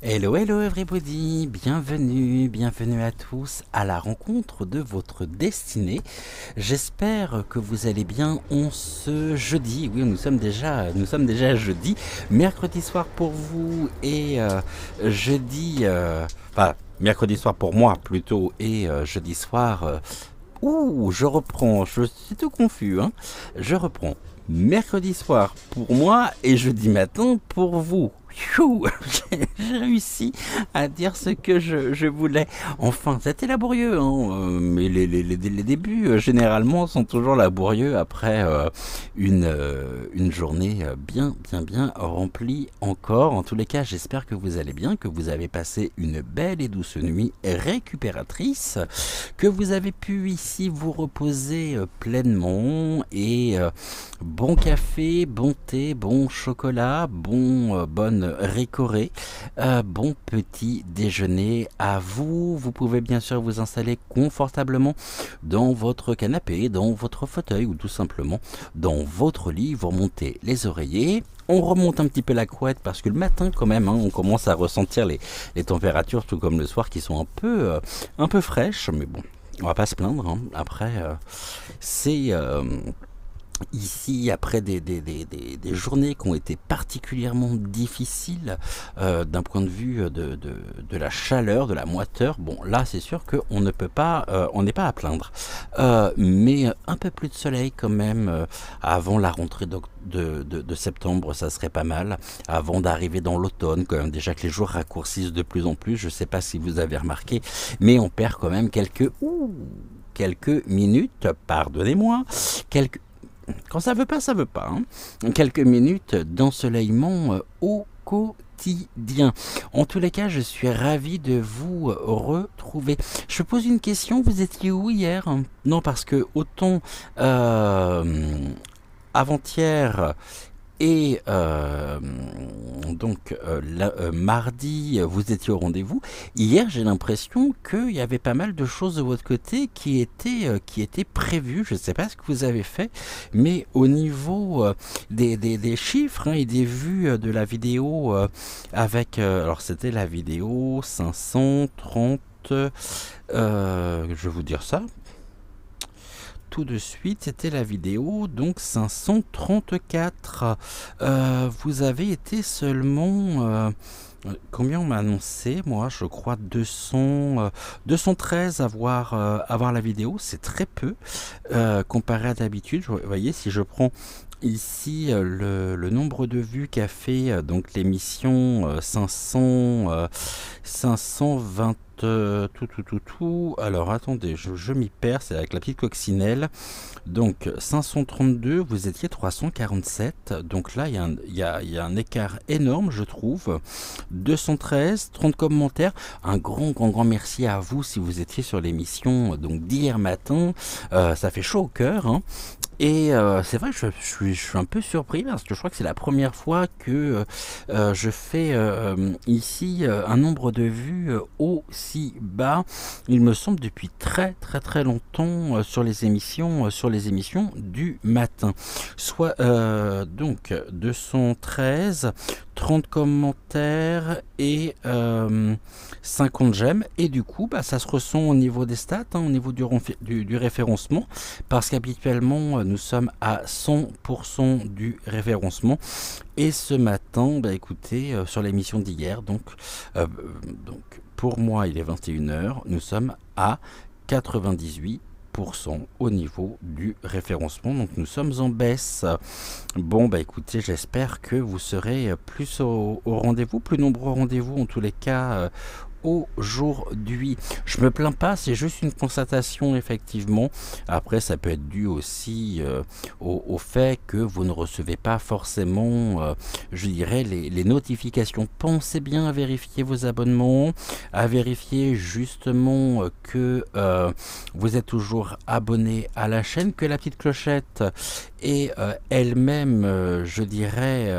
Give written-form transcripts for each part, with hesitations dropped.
Hello, hello everybody, bienvenue à tous à la rencontre de votre destinée. J'espère que vous allez bien en ce jeudi. Oui, nous sommes déjà jeudi, mercredi soir pour vous et jeudi, mercredi soir pour moi plutôt et jeudi soir. Je reprends, je suis tout confus, hein. Je reprends. Mercredi soir pour moi et jeudi matin pour vous. J'ai réussi à dire ce que je voulais. Enfin, c'était laborieux, hein, mais les débuts généralement sont toujours laborieux après une journée bien remplie encore. En tous les cas, j'espère que vous allez bien, que vous avez passé une belle et douce nuit récupératrice, que vous avez pu ici vous reposer pleinement et bon café, bon thé, bon chocolat, bonne récorée, bon petit déjeuner à vous. Vous pouvez bien sûr vous installer confortablement dans votre canapé, dans votre fauteuil ou tout simplement dans votre lit. Vous remontez les oreillers. On remonte un petit peu la couette parce que le matin quand même, hein, on commence à ressentir les températures tout comme le soir qui sont un peu fraîches. Mais bon, on va pas se plaindre, hein. Après, c'est... ici, après des journées qui ont été particulièrement difficiles d'un point de vue de la chaleur, de la moiteur, bon là c'est sûr qu'on ne peut pas, on n'est pas à plaindre, mais un peu plus de soleil quand même avant la rentrée de septembre, ça serait pas mal, avant d'arriver dans l'automne quand même, déjà que les jours raccourcissent de plus en plus, je sais pas si vous avez remarqué, mais on perd quand même quelques minutes, pardonnez-moi, quand ça veut pas, hein. Quelques minutes d'ensoleillement au quotidien. En tous les cas, je suis ravi de vous retrouver. Je pose une question, vous étiez où hier? Non, parce que autant avant-hier et mardi, vous étiez au rendez-vous. Hier, j'ai l'impression qu'il y avait pas mal de choses de votre côté qui étaient prévues. Je ne sais pas ce que vous avez fait, mais au niveau des chiffres, hein, et des vues de la vidéo avec... alors, c'était la vidéo 530... je vais vous dire ça tout de suite, c'était la vidéo donc 534. Vous avez été seulement combien on m'a annoncé? Moi, je crois 213 à voir la vidéo. C'est très peu comparé à d'habitude. Vous voyez, si je prends ici le nombre de vues qu'a fait donc l'émission 520 tout. Alors attendez, je m'y perds, c'est avec la petite coccinelle. Donc 532, vous étiez 347. Donc là, il y a un écart énorme, je trouve. 213, 30 commentaires. Un grand merci à vous si vous étiez sur l'émission donc d'hier matin. Ça fait chaud au cœur, hein. Et c'est vrai que je suis un peu surpris parce que je crois que c'est la première fois que je fais ici un nombre de vues aussi bas. Il me semble depuis très longtemps sur les émissions du matin. Soit donc 213, 30 commentaires et 50 j'aime. Et du coup, bah, ça se ressent au niveau des stats, hein, au niveau du référencement, parce qu'habituellement, nous sommes à 100% du référencement. Et ce matin, bah, écoutez, sur l'émission d'hier, donc pour moi, il est 21h, nous sommes à 98% au niveau du référencement, donc nous sommes en baisse. Bon, bah écoutez, j'espère que vous serez plus au rendez-vous, plus nombreux au rendez-vous en tous les cas aujourd'hui. Je me plains pas, c'est juste une constatation effectivement. Après, ça peut être dû aussi au fait que vous ne recevez pas forcément, je dirais, les notifications. Pensez bien à vérifier vos abonnements, à vérifier justement que vous êtes toujours abonné à la chaîne, que la petite clochette est elle-même, je dirais,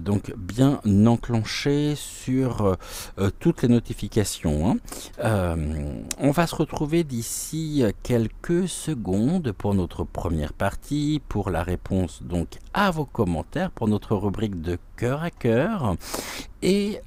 donc bien enclenchée sur toutes les notifications, hein. On va se retrouver d'ici quelques secondes pour notre première partie, pour la réponse donc à vos commentaires, pour notre rubrique de cœur à cœur. Et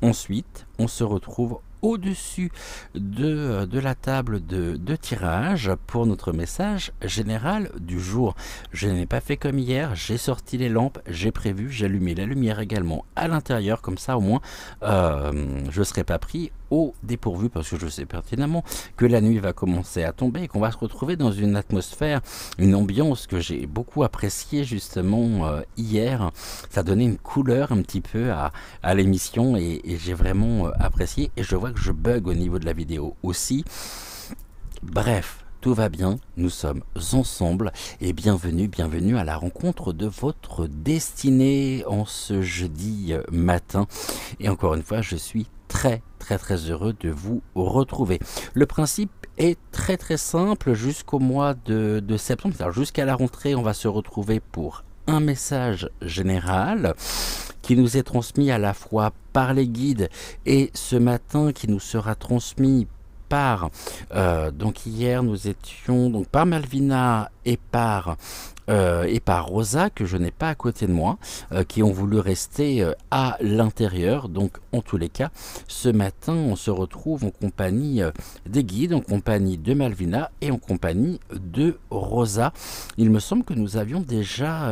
ensuite, on se retrouve au-dessus de la table de tirage pour notre message général du jour. Je n'ai pas fait comme hier, j'ai sorti les lampes, j'ai prévu, j'ai allumé la lumière également à l'intérieur, comme ça au moins je ne serai pas pris au dépourvu, parce que je sais pertinemment que la nuit va commencer à tomber et qu'on va se retrouver dans une atmosphère, une ambiance que j'ai beaucoup appréciée justement hier. Ça donnait une couleur un petit peu à l'émission et j'ai vraiment apprécié, et je vois que je bug au niveau de la vidéo aussi. Bref, tout va bien, nous sommes ensemble et bienvenue à la rencontre de votre destinée en ce jeudi matin. Et encore une fois, je suis très heureux de vous retrouver. Le principe est très simple jusqu'au mois de septembre, c'est-à-dire jusqu'à la rentrée. On va se retrouver pour un message général qui nous est transmis à la fois par les guides et ce matin qui nous sera transmis par donc hier nous étions donc par Malvina et par Rosa, que je n'ai pas à côté de moi, qui ont voulu rester à l'intérieur. Donc en tous les cas, ce matin on se retrouve en compagnie des guides, en compagnie de Malvina et en compagnie de Rosa. Il me semble que nous avions déjà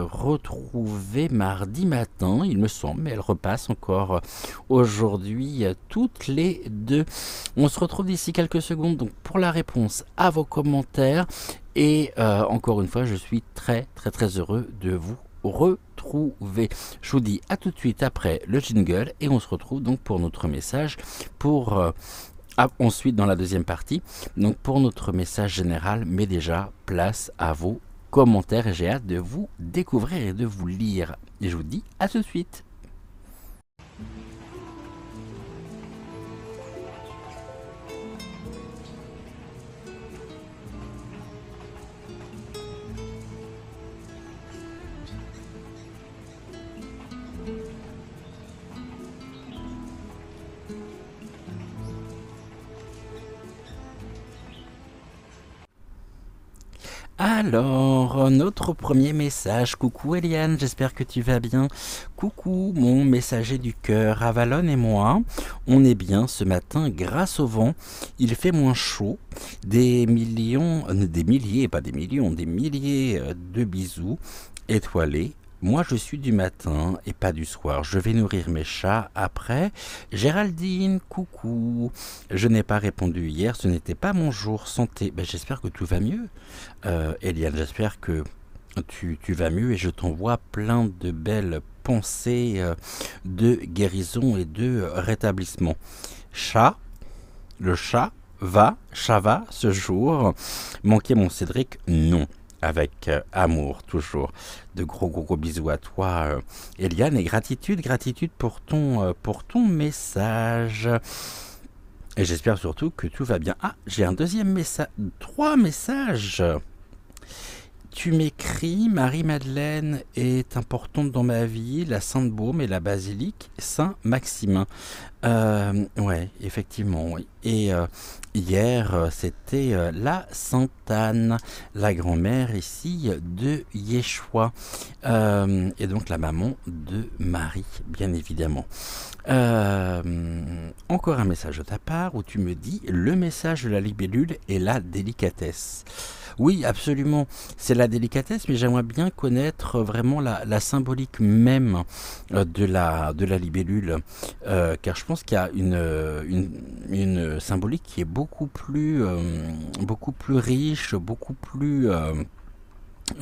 retrouvé mardi matin, il me semble, mais elle repasse encore aujourd'hui toutes les deux. On se retrouve d'ici quelques secondes donc pour la réponse à vos commentaires. Et encore une fois, je suis très heureux de vous retrouver. Je vous dis à tout de suite après le jingle et on se retrouve donc pour notre message pour ensuite dans la deuxième partie, donc pour notre message général, mais déjà place à vos commentaires et j'ai hâte de vous découvrir et de vous lire. Et je vous dis à tout de suite. Alors, notre premier message. Coucou Eliane, j'espère que tu vas bien. Coucou mon messager du cœur. Avalon et moi, on est bien ce matin grâce au vent. Il fait moins chaud. Des milliers, pas des millions, des milliers de bisous étoilés. Moi, je suis du matin et pas du soir. Je vais nourrir mes chats après. Géraldine, coucou. Je n'ai pas répondu hier, ce n'était pas mon jour. Santé. Ben, j'espère que tout va mieux. Eliane, j'espère que tu vas mieux et je t'envoie plein de belles pensées de guérison et de rétablissement. Chat, le chat va ce jour. Manquer mon Cédric? Non. Avec amour toujours. De gros bisous à toi Eliane et gratitude pour ton message. Et j'espère surtout que tout va bien. Ah, j'ai un deuxième message, 3 messages. Tu m'écris, Marie-Madeleine est importante dans ma vie, la Sainte-Baume et la basilique Saint-Maximin. Ouais, effectivement, oui. Et hier, c'était la Sainte-Anne, la grand-mère ici de Yeshua. Et donc la maman de Marie, bien évidemment. Encore un message de ta part où tu me dis le message de la libellule et la délicatesse. Oui, absolument, c'est la délicatesse, mais j'aimerais bien connaître vraiment la symbolique même de la libellule, car je pense qu'il y a une symbolique qui est beaucoup plus riche, beaucoup plus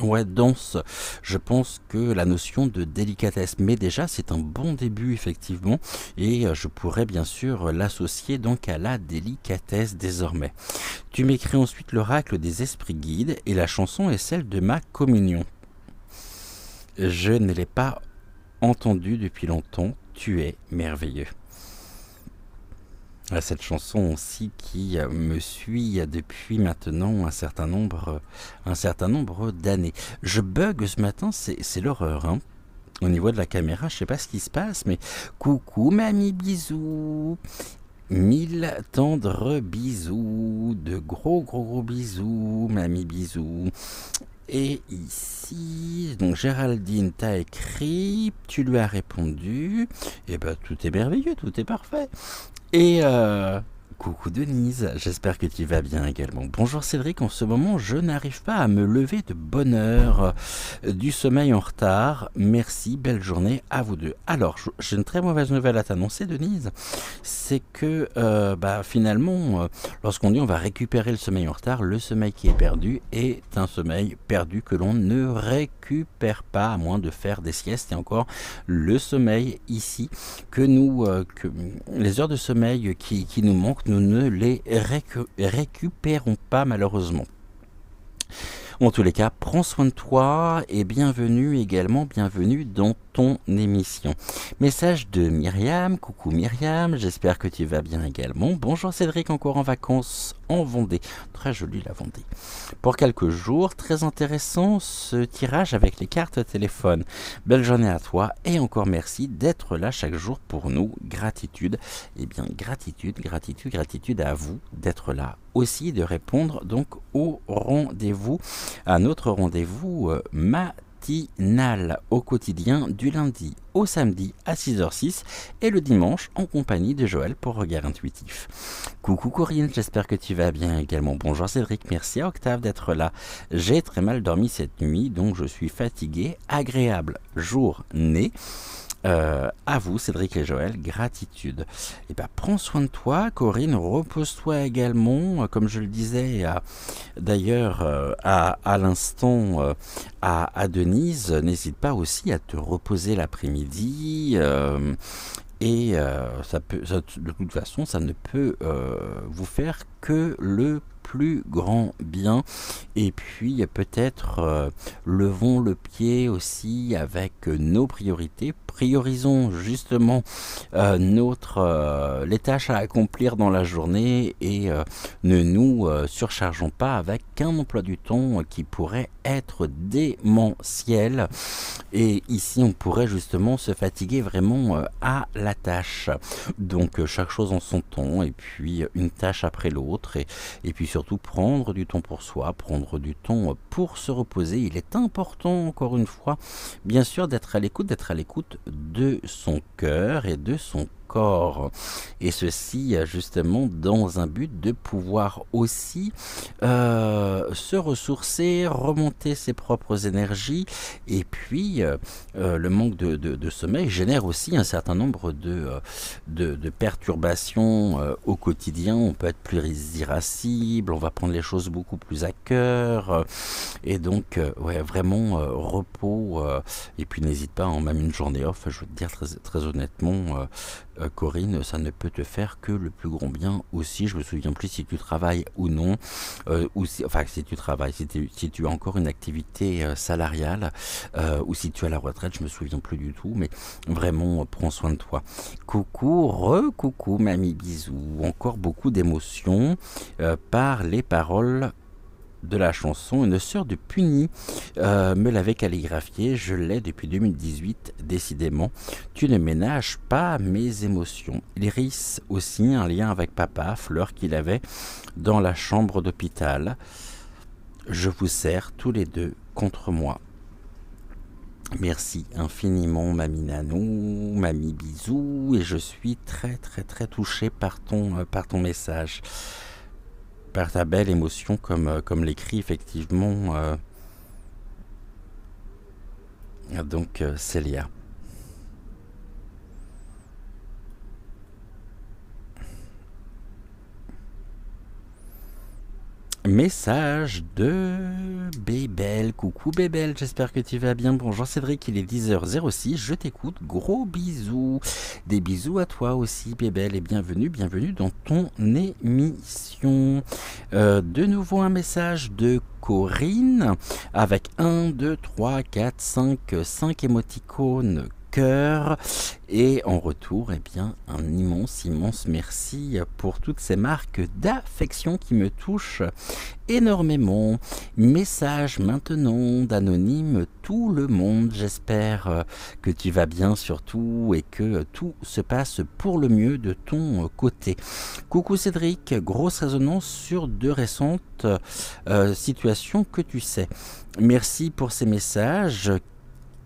ouais, dense. Je pense que la notion de délicatesse, mais déjà c'est un bon début effectivement, et je pourrais bien sûr l'associer donc à la délicatesse désormais. Tu m'écris ensuite l'oracle des esprits guides et la chanson est celle de ma communion. Je ne l'ai pas entendue depuis longtemps, tu es merveilleux. Cette chanson aussi qui me suit depuis maintenant un certain nombre d'années. Je bug ce matin, c'est l'horreur, hein. Au niveau de la caméra, je sais pas ce qui se passe, mais coucou mamie, bisous. 1000 tendres bisous, de gros bisous, mamie, bisous. Et ici, donc Géraldine t'a écrit, tu lui as répondu, et ben tout est merveilleux, tout est parfait. Et coucou Denise, j'espère que tu vas bien également. Bonjour Cédric, en ce moment je n'arrive pas à me lever de bonne heure, du sommeil en retard. Merci, belle journée à vous deux. Alors, j'ai une très mauvaise nouvelle à t'annoncer Denise, c'est que finalement, lorsqu'on dit on va récupérer le sommeil en retard, le sommeil qui est perdu est un sommeil perdu que l'on ne récupère pas, à moins de faire des siestes. Et encore, le sommeil ici, que les heures de sommeil qui nous manquent, nous ne les récupérons pas malheureusement. En tous les cas, prends soin de toi et bienvenue dans ton émission. Message de Myriam, coucou Myriam, j'espère que tu vas bien également. Bonjour Cédric, encore en vacances en Vendée, très jolie la Vendée. Pour quelques jours, très intéressant ce tirage avec les cartes téléphone. Belle journée à toi et encore merci d'être là chaque jour pour nous, gratitude. Eh bien gratitude à vous d'être là aussi, de répondre donc au rendez-vous, à notre rendez-vous matinal au quotidien du lundi au samedi à 6h06 et le dimanche en compagnie de Joël pour Regard Intuitif. Coucou Corinne, j'espère que tu vas bien également. Bonjour Cédric, merci à Octave d'être là. J'ai très mal dormi cette nuit, donc je suis fatigué. Agréable journée. À vous Cédric et Joël, gratitude. Et prends soin de toi Corinne, repose-toi également, comme je le disais d'ailleurs à l'instant à Denise, n'hésite pas aussi à te reposer l'après-midi. Et de toute façon, ça ne peut vous faire que le plus grand bien. Et puis peut-être levons le pied aussi avec nos priorités. Priorisons justement les tâches à accomplir dans la journée et ne nous surchargeons pas avec un emploi du temps qui pourrait être démentiel. Et ici, on pourrait justement se fatiguer vraiment à la tâche. Donc chaque chose en son temps et puis une tâche après l'autre et puis surtout prendre du temps pour soi, prendre du temps pour se reposer. Il est important, encore une fois, bien sûr, d'être à l'écoute de son cœur et de son corps, et ceci justement dans un but de pouvoir aussi se ressourcer, remonter ses propres énergies, et puis le manque de sommeil génère aussi un certain nombre de perturbations au quotidien. On peut être plus irascible, on va prendre les choses beaucoup plus à cœur, et donc ouais, vraiment repos, et puis n'hésite pas, même une journée off, je veux te dire très honnêtement, Corinne, ça ne peut te faire que le plus grand bien aussi. Je me souviens plus si tu travailles ou non, si tu travailles, si tu as encore une activité salariale, ou si tu es à la retraite, je me souviens plus du tout, mais vraiment prends soin de toi. Coucou, coucou mamie, bisous. Encore beaucoup d'émotions par les paroles de la chanson, une sœur de Puny me l'avait calligraphié. Je l'ai depuis 2018, décidément. Tu ne ménages pas mes émotions. Iris aussi, un lien avec papa, fleur qu'il avait dans la chambre d'hôpital. Je vous serre tous les deux contre moi. Merci infiniment, mamie Nanou, mamie bisous, et je suis très très très touché par ton message, par ta belle émotion, comme l'écrit effectivement Célia. Message de Bébel. Coucou Bébel, j'espère que tu vas bien. Bonjour Cédric, il est 10h06, je t'écoute. Gros bisous. Des bisous à toi aussi Bébel et bienvenue dans ton émission. De nouveau un message de Corinne avec 1, 2, 3, 4, 5 émoticônes cœur. Et en retour, eh bien, un immense merci pour toutes ces marques d'affection qui me touchent énormément. Message maintenant d'anonyme tout le monde. J'espère que tu vas bien surtout et que tout se passe pour le mieux de ton côté. Coucou Cédric, grosse résonance sur de récentes situations que tu sais. Merci pour ces messages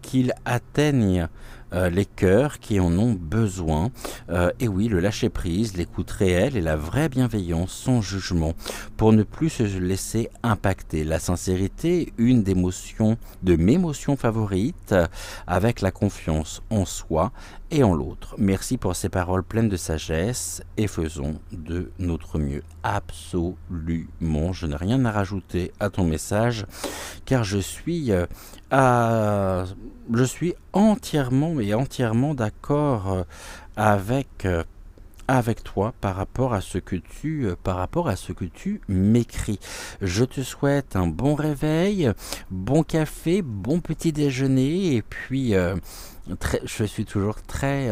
qu'ils atteignent les cœurs qui en ont besoin. Et oui, le lâcher-prise, l'écoute réelle et la vraie bienveillance, sans jugement, pour ne plus se laisser impacter. La sincérité, une de mes émotions favorites, avec la confiance en soi et en l'autre. Merci pour ces paroles pleines de sagesse et faisons de notre mieux. Absolument, je n'ai rien à rajouter à ton message, car je suis entièrement d'accord avec toi par rapport à ce que tu m'écris. Je te souhaite un bon réveil, bon café, bon petit déjeuner et puis je suis toujours très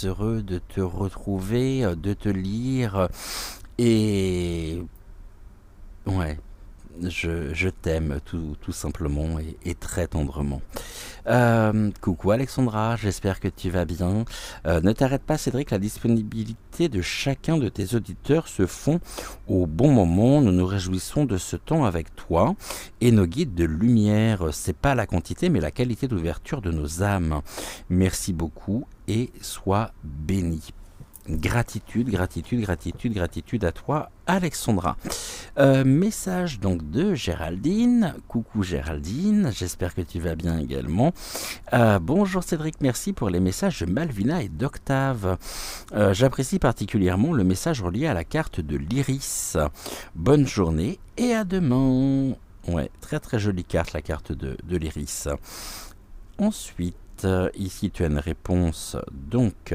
heureux de te retrouver, de te lire et ouais. Je t'aime tout simplement et très tendrement. Coucou Alexandra, j'espère que tu vas bien. Ne t'arrête pas Cédric, la disponibilité de chacun de tes auditeurs se font au bon moment. Nous nous réjouissons de ce temps avec toi et nos guides de lumière. C'est pas la quantité mais la qualité d'ouverture de nos âmes. Merci beaucoup et sois béni. Gratitude à toi Alexandra. Message donc de Géraldine. Coucou Géraldine, j'espère que tu vas bien également. Bonjour Cédric, merci pour les messages de Malvina et d'Octave. J'apprécie particulièrement le message relié à la carte de l'Iris. Bonne journée et à demain. Ouais, très jolie carte, la carte de l'Iris. Ensuite, ici tu as une réponse donc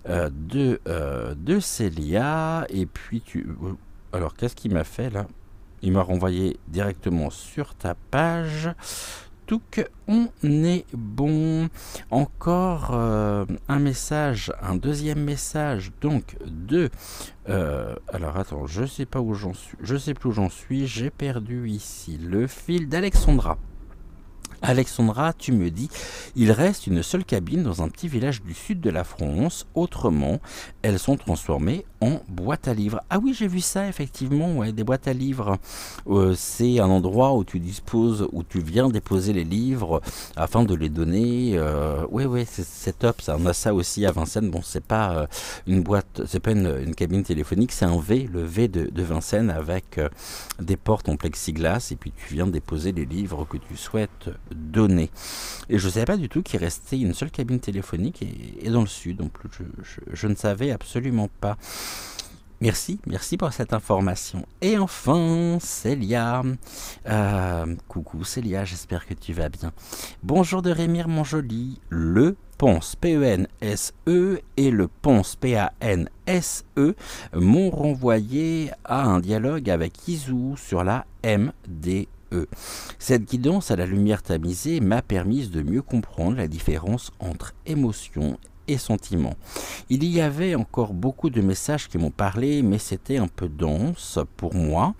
de Célia et puis alors qu'est-ce qu'il m'a fait là? Il m'a renvoyé directement sur ta page. Tout on est bon. Encore un deuxième message donc de alors attends, je sais plus où j'en suis, j'ai perdu ici le fil d'Alexandra. Alexandra, tu me dis, il reste une seule cabine dans un petit village du sud de la France. Autrement, elles sont transformées en boîtes à livres. Ah oui, j'ai vu ça effectivement, ouais, des boîtes à livres. C'est un endroit où tu viens déposer les livres afin de les donner. Ouais, c'est top. Ça, on a ça aussi à Vincennes. Bon, c'est pas une boîte, c'est pas une cabine téléphonique, c'est un V, le V de Vincennes avec des portes en plexiglas et puis tu viens déposer les livres que tu souhaites donner. Et je ne savais pas du tout qu'il restait une seule cabine téléphonique et dans le sud. Donc je ne savais absolument pas. Merci pour cette information. Et enfin, Célia. Coucou Célia, j'espère que tu vas bien. Bonjour de Rémire mon joli. Le Pense, P-E-N-S-E et le Pense, P-A-N-S-E m'ont renvoyé à un dialogue avec Isou sur la MDE. Cette guidance à la lumière tamisée m'a permis de mieux comprendre la différence entre émotion et sentiments. Il y avait encore beaucoup de messages qui m'ont parlé, mais c'était un peu dense pour moi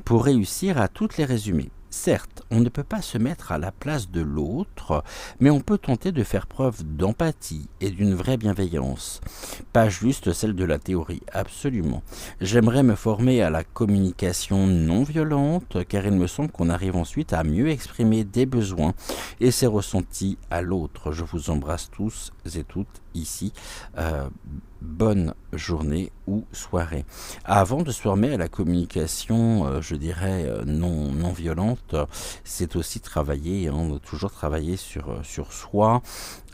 pour réussir à toutes les résumer. Certes, on ne peut pas se mettre à la place de l'autre, mais on peut tenter de faire preuve d'empathie et d'une vraie bienveillance. Pas juste celle de la théorie, absolument. J'aimerais me former à la communication non violente, car il me semble qu'on arrive ensuite à mieux exprimer des besoins et ses ressentis à l'autre. Je vous embrasse tous et toutes ici. Bonne journée ou soirée. Avant de se former à la communication, je dirais, non violente, c'est aussi travailler, toujours travailler sur soi.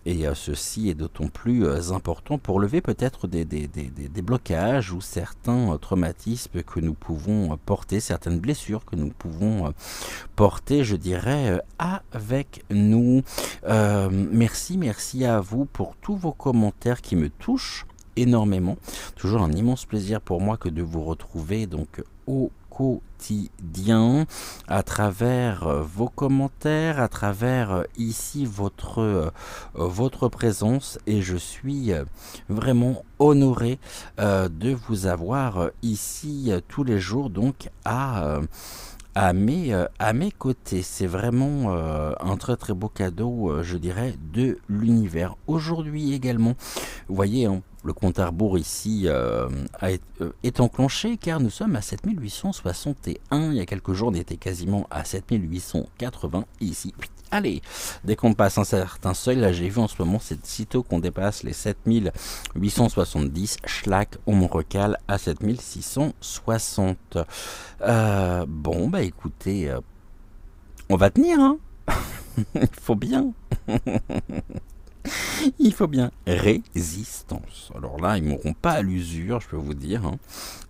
Et ceci est d'autant plus important pour lever peut-être des blocages ou certains traumatismes que nous pouvons porter, certaines blessures que nous pouvons porter, je dirais, avec nous. Merci à vous pour tous vos commentaires qui me touchent énormément. Toujours un immense plaisir pour moi que de vous retrouver donc au quotidien à travers vos commentaires, à travers ici votre présence, et je suis vraiment honoré de vous avoir ici tous les jours donc à mes côtés. C'est vraiment un très très beau cadeau, je dirais, de l'univers. Aujourd'hui également, vous voyez, le compte à rebours ici est enclenché car nous sommes à 7861. Il y a quelques jours, on était quasiment à 7880 ici. Allez, dès qu'on passe un certain seuil, là j'ai vu en ce moment, c'est sitôt qu'on dépasse les 7870, schlack, on me recale à 7660. Bon, bah écoutez, on va tenir, hein. Il faut bien. Il faut bien. Résistance. Alors là, ils ne m'auront pas à l'usure, je peux vous dire.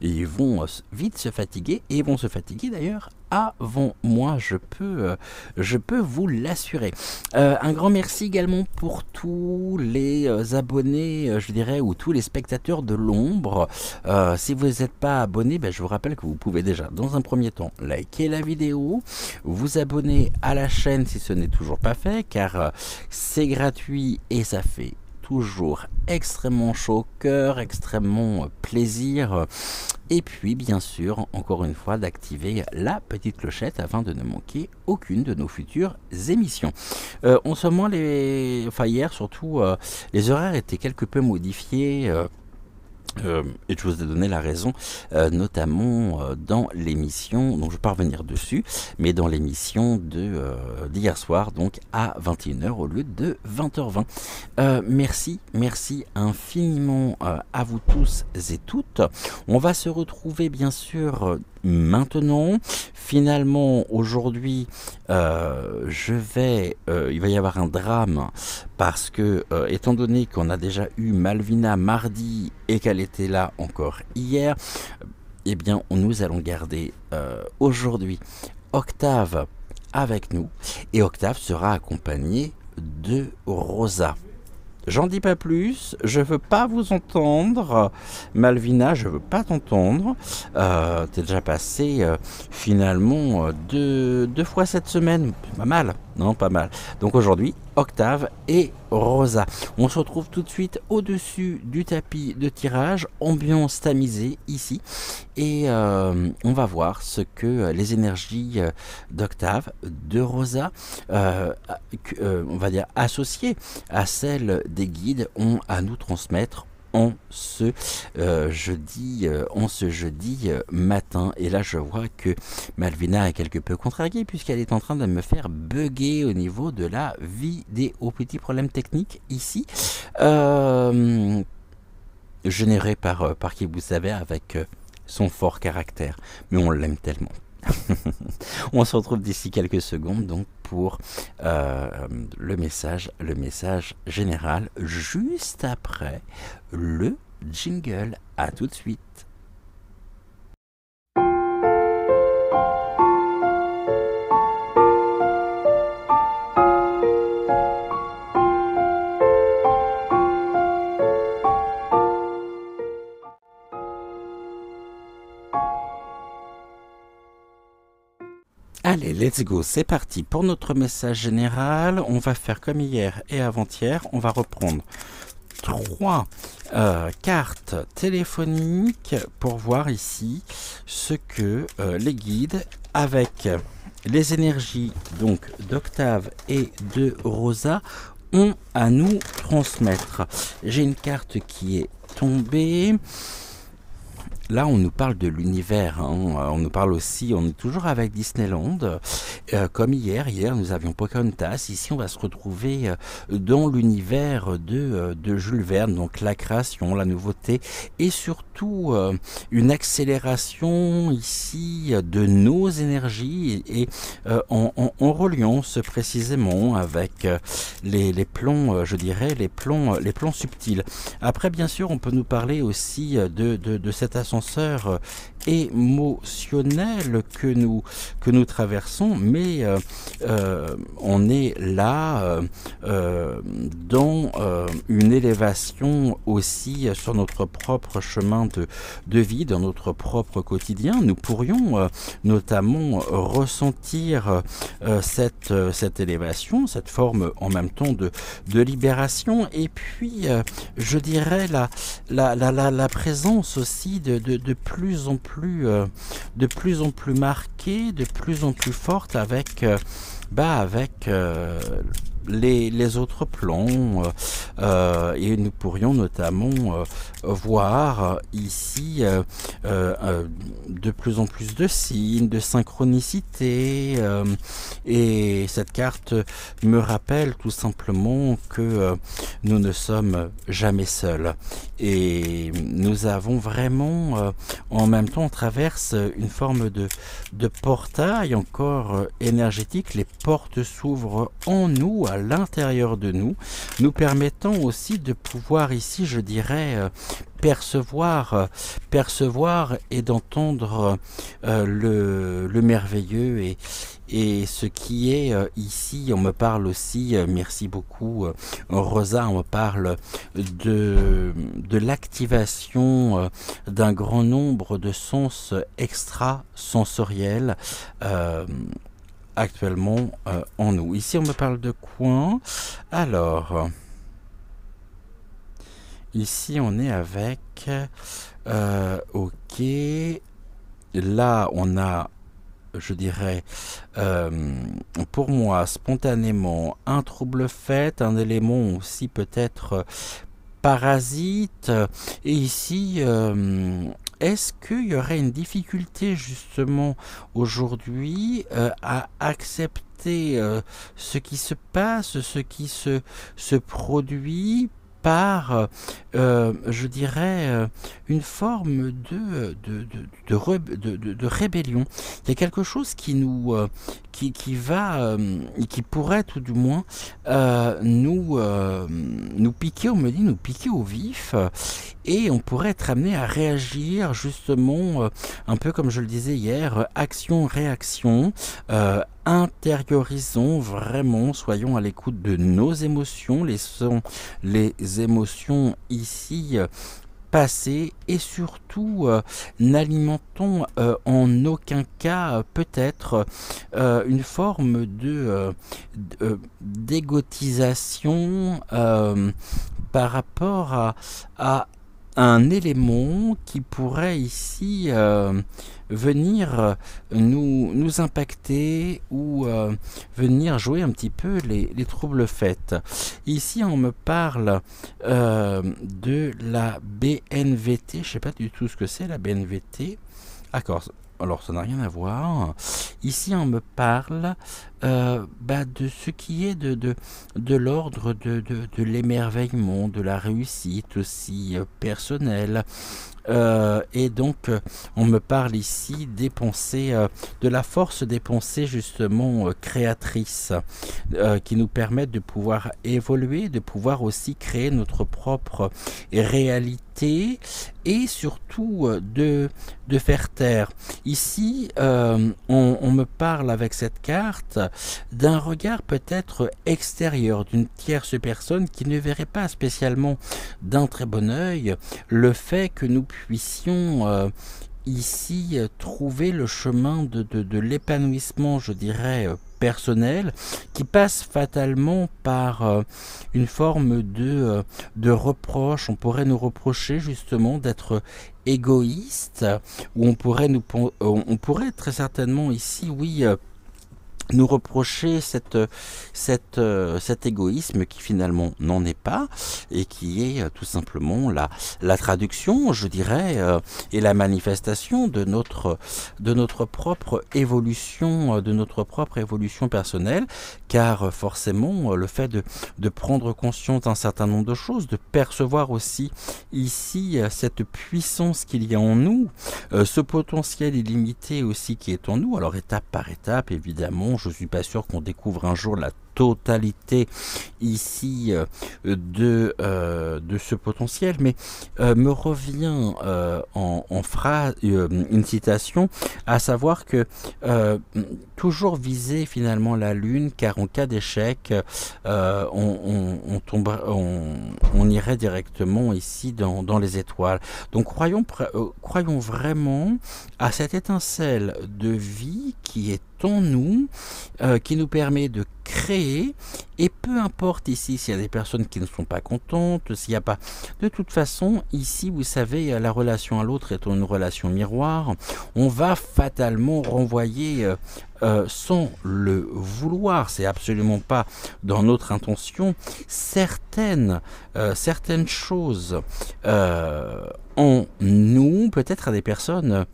Et ils vont vite se fatiguer. Et ils vont se fatiguer d'ailleurs avant moi, je peux vous l'assurer. Un grand merci également pour tous les abonnés, je dirais, ou tous les spectateurs de l'ombre. Si vous n'êtes pas abonné, je vous rappelle que vous pouvez déjà, dans un premier temps, liker la vidéo, vous abonner à la chaîne si ce n'est toujours pas fait, car c'est gratuit et ça fait toujours extrêmement chaud au cœur, extrêmement plaisir. Et puis bien sûr, encore une fois, d'activer la petite clochette afin de ne manquer aucune de nos futures émissions. En ce moment, hier surtout, les horaires étaient quelque peu modifiés. Et je vous ai donné la raison, notamment dans l'émission, donc je vais pas revenir dessus, mais dans l'émission d'hier soir, donc à 21h au lieu de 20h20. Merci infiniment à vous tous et toutes. On va se retrouver bien sûr maintenant. Finalement, aujourd'hui, il va y avoir un drame parce que, étant donné qu'on a déjà eu Malvina mardi et qu'elle était là encore hier, eh bien, nous allons garder aujourd'hui Octave avec nous, et Octave sera accompagné de Rosa. J'en dis pas plus, je veux pas vous entendre. Malvina, je veux pas t'entendre. T'es déjà passé finalement deux fois cette semaine. Pas mal, non, pas mal. Donc aujourd'hui, Octave et Rosa. On se retrouve tout de suite au-dessus du tapis de tirage, ambiance tamisée ici. Et on va voir ce que les énergies d'Octave, de Rosa, on va dire associées à celles des guides, ont à nous transmettre en ce jeudi matin. Et là je vois que Malvina est quelque peu contrariée puisqu'elle est en train de me faire bugger au niveau de la vidéo. Petit problème technique ici, généré par qui vous savez, avec son fort caractère, mais on l'aime tellement. On se retrouve d'ici quelques secondes donc pour le message général, juste après le jingle. À tout de suite. Allez, let's go, c'est parti pour notre message général. On va faire comme hier et avant-hier, on va reprendre 3 cartes téléphoniques pour voir ici ce que les guides avec les énergies donc d'Octave et de Rosa ont à nous transmettre. J'ai une carte qui est tombée. Là, on nous parle de l'univers, hein. On nous parle aussi, on est toujours avec Disneyland, comme hier. Hier, nous avions Pocahontas. Ici, on va se retrouver dans l'univers de Jules Verne, donc la création, la nouveauté, et surtout une accélération ici de nos énergies, et en reliant ce précisément avec les plans, je dirais, les plans subtils. Après, bien sûr, on peut nous parler aussi de cet ascenseur émotionnel que nous traversons, mais on est là dans une élévation aussi sur notre propre chemin de vie, dans notre propre quotidien. Nous pourrions notamment ressentir cette élévation, cette forme en même temps de libération, et puis je dirais la présence aussi de plus en plus marquée, de plus en plus forte avec les autres plans, et nous pourrions notamment voir ici de plus en plus de signes, de synchronicité, et cette carte me rappelle tout simplement que nous ne sommes jamais seuls, et nous avons vraiment en même temps on traverse une forme de portail encore énergétique. Les portes s'ouvrent en nous, à l'intérieur de nous, nous permettant aussi de pouvoir ici, je dirais, percevoir et d'entendre le merveilleux et ce qui est ici. On me parle aussi, merci beaucoup Rosa, on me parle de l'activation d'un grand nombre de sens extrasensoriels actuellement en nous. Ici on me parle de quoi? Alors ici on est avec ok, là on a, je dirais, pour moi spontanément un trouble fait, un élément aussi peut-être parasite, et ici est-ce qu'il y aurait une difficulté justement aujourd'hui à accepter ce qui se passe, ce qui se produit par, je dirais, une forme de rébellion. Il y a quelque chose qui nous, qui va, qui pourrait tout du moins nous piquer, on me dit, nous piquer au vif, et on pourrait être amené à réagir justement, un peu comme je le disais hier, action-réaction. Intériorisons vraiment, soyons à l'écoute de nos émotions, les émotions ici passées, et surtout n'alimentons en aucun cas peut-être une forme d'égotisation par rapport à un élément qui pourrait ici venir nous impacter, ou venir jouer un petit peu les troubles faits. Ici on me parle de la BNVT, je sais pas du tout ce que c'est la BNVT. D'accord, alors ça n'a rien à voir. Ici on me parle de ce qui est de l'ordre de l'émerveillement, de la réussite aussi personnelle. Et donc on me parle ici des pensées, de la force des pensées justement créatrices, qui nous permettent de pouvoir évoluer, de pouvoir aussi créer notre propre réalité, et surtout de faire taire. Ici on me parle avec cette carte d'un regard peut-être extérieur, d'une tierce personne qui ne verrait pas spécialement d'un très bon œil le fait que nous puissions ici trouver le chemin de l'épanouissement, je dirais, personnel, qui passe fatalement par une forme de reproche. On pourrait nous reprocher justement d'être égoïste, ou on pourrait très certainement ici, oui, nous reprocher cet égoïsme qui finalement n'en est pas et qui est tout simplement la traduction, je dirais, et la manifestation de notre propre évolution, personnelle, car forcément le fait de prendre conscience d'un certain nombre de choses, de percevoir aussi ici cette puissance qu'il y a en nous, ce potentiel illimité aussi qui est en nous, alors étape par étape évidemment, je ne suis pas sûr qu'on découvre un jour la totalité ici de ce potentiel, mais me revient en phrase, une citation, à savoir que toujours viser finalement la lune, car en cas d'échec, on irait directement ici dans les étoiles. Donc croyons vraiment à cette étincelle de vie qui est en nous, qui nous permet de créer, et peu importe ici s'il y a des personnes qui ne sont pas contentes, s'il n'y a pas... De toute façon, ici, vous savez, la relation à l'autre étant une relation miroir, on va fatalement renvoyer sans le vouloir, c'est absolument pas dans notre intention, certaines choses en nous, peut-être à des personnes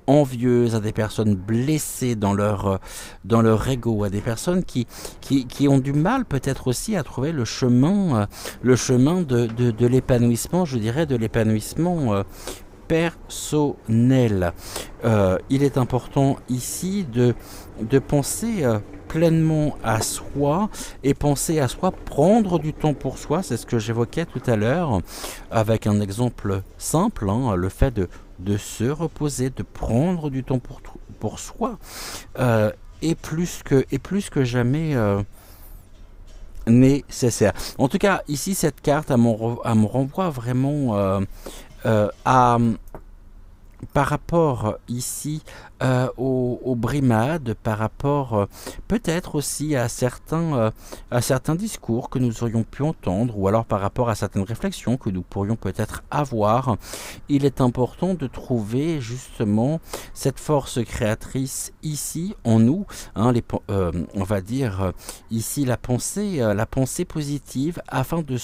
envieuses, à des personnes blessées dans leur ego, à des personnes qui ont du mal peut-être aussi à trouver le chemin de l'épanouissement, je dirais de l'épanouissement personnel. Il est important ici de penser pleinement à soi et penser à soi, prendre du temps pour soi, c'est ce que j'évoquais tout à l'heure avec un exemple simple, hein, le fait de se reposer, de prendre du temps pour soi, est plus que jamais nécessaire. En tout cas, ici, cette carte, elle me renvoie vraiment à par rapport ici aux brimades, par rapport peut-être aussi à certains discours que nous aurions pu entendre, ou alors par rapport à certaines réflexions que nous pourrions peut-être avoir, il est important de trouver justement cette force créatrice ici en nous, hein, on va dire ici la pensée positive, afin de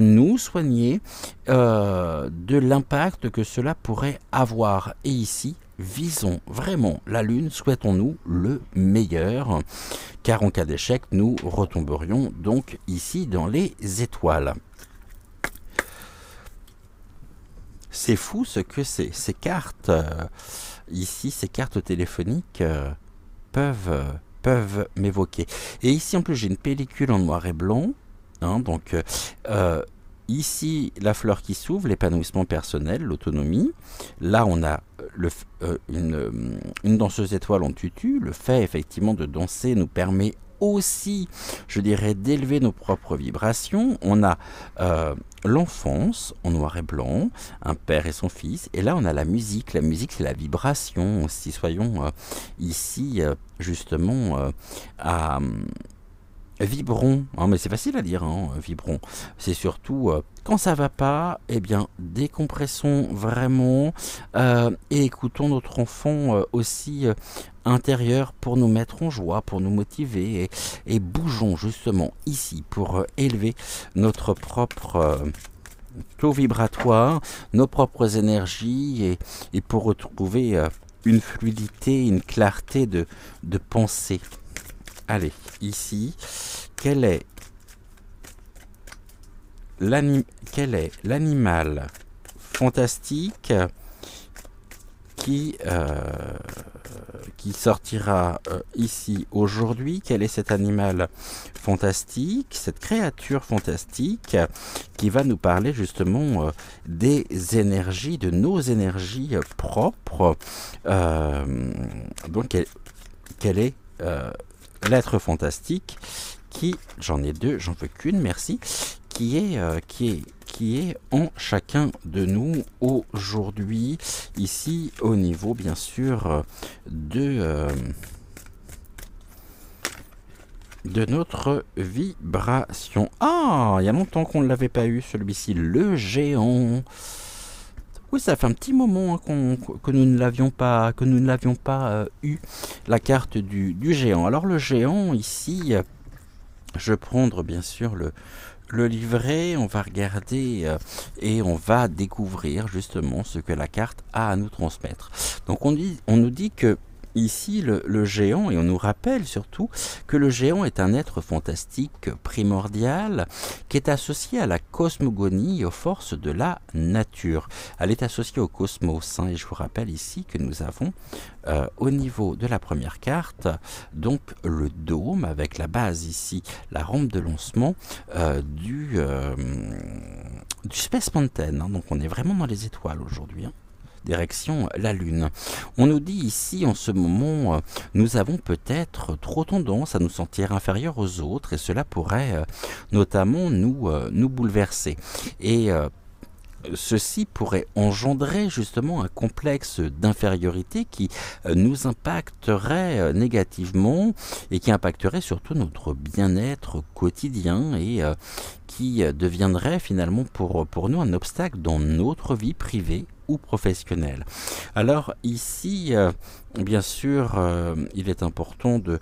nous soigner de l'impact que cela pourrait avoir. Et ici, visons vraiment la lune, souhaitons-nous le meilleur, car en cas d'échec, nous retomberions donc ici dans les étoiles. C'est fou ce que ces cartes, ici, ces cartes téléphoniques peuvent m'évoquer. Et ici, en plus, j'ai une pellicule en noir et blanc, hein, donc... ici, la fleur qui s'ouvre, l'épanouissement personnel, l'autonomie. Là, on a une danseuse étoile en tutu. Le fait, effectivement, de danser nous permet aussi, je dirais, d'élever nos propres vibrations. On a l'enfance en noir et blanc, un père et son fils. Et là, on a la musique. La musique, c'est la vibration aussi. Soyons ici, justement, à... Vibrons, hein, mais c'est facile à dire, hein, vibrons. C'est surtout quand ça va pas, eh bien décompressons vraiment et écoutons notre enfant aussi intérieur pour nous mettre en joie, pour nous motiver et bougeons justement ici pour élever notre propre taux vibratoire, nos propres énergies et pour retrouver une fluidité, une clarté de pensée. Allez, ici, quel est l'animal fantastique qui sortira ici aujourd'hui? Quel est cet animal fantastique, cette créature fantastique qui va nous parler justement des énergies, de nos énergies propres? Donc, quel est l'être fantastique qui, j'en ai deux, j'en veux qu'une, merci, qui qui est en chacun de nous aujourd'hui, ici au niveau bien sûr de notre vibration. Ah, il y a longtemps qu'on ne l'avait pas eu, celui-ci, le géant. Oui, ça fait un petit moment que nous ne l'avions pas eu, la carte du géant. Alors le géant, ici, je vais prendre bien sûr le livret, on va regarder et on va découvrir justement ce que la carte a à nous transmettre. Donc on nous dit que ici le géant, et on nous rappelle surtout que le géant est un être fantastique primordial qui est associé à la cosmogonie et aux forces de la nature. Elle est associée au cosmos, et je vous rappelle ici que nous avons au niveau de la première carte donc le dôme avec la base ici, la rampe de lancement du Space Mountain, donc on est vraiment dans les étoiles aujourd'hui, direction la Lune. On nous dit ici, en ce moment, nous avons peut-être trop tendance à nous sentir inférieurs aux autres et cela pourrait notamment nous bouleverser. Et ceci pourrait engendrer justement un complexe d'infériorité qui nous impacterait négativement et qui impacterait surtout notre bien-être quotidien et qui deviendrait finalement pour nous un obstacle dans notre vie privée ou professionnelle. Alors ici, bien sûr, il est important de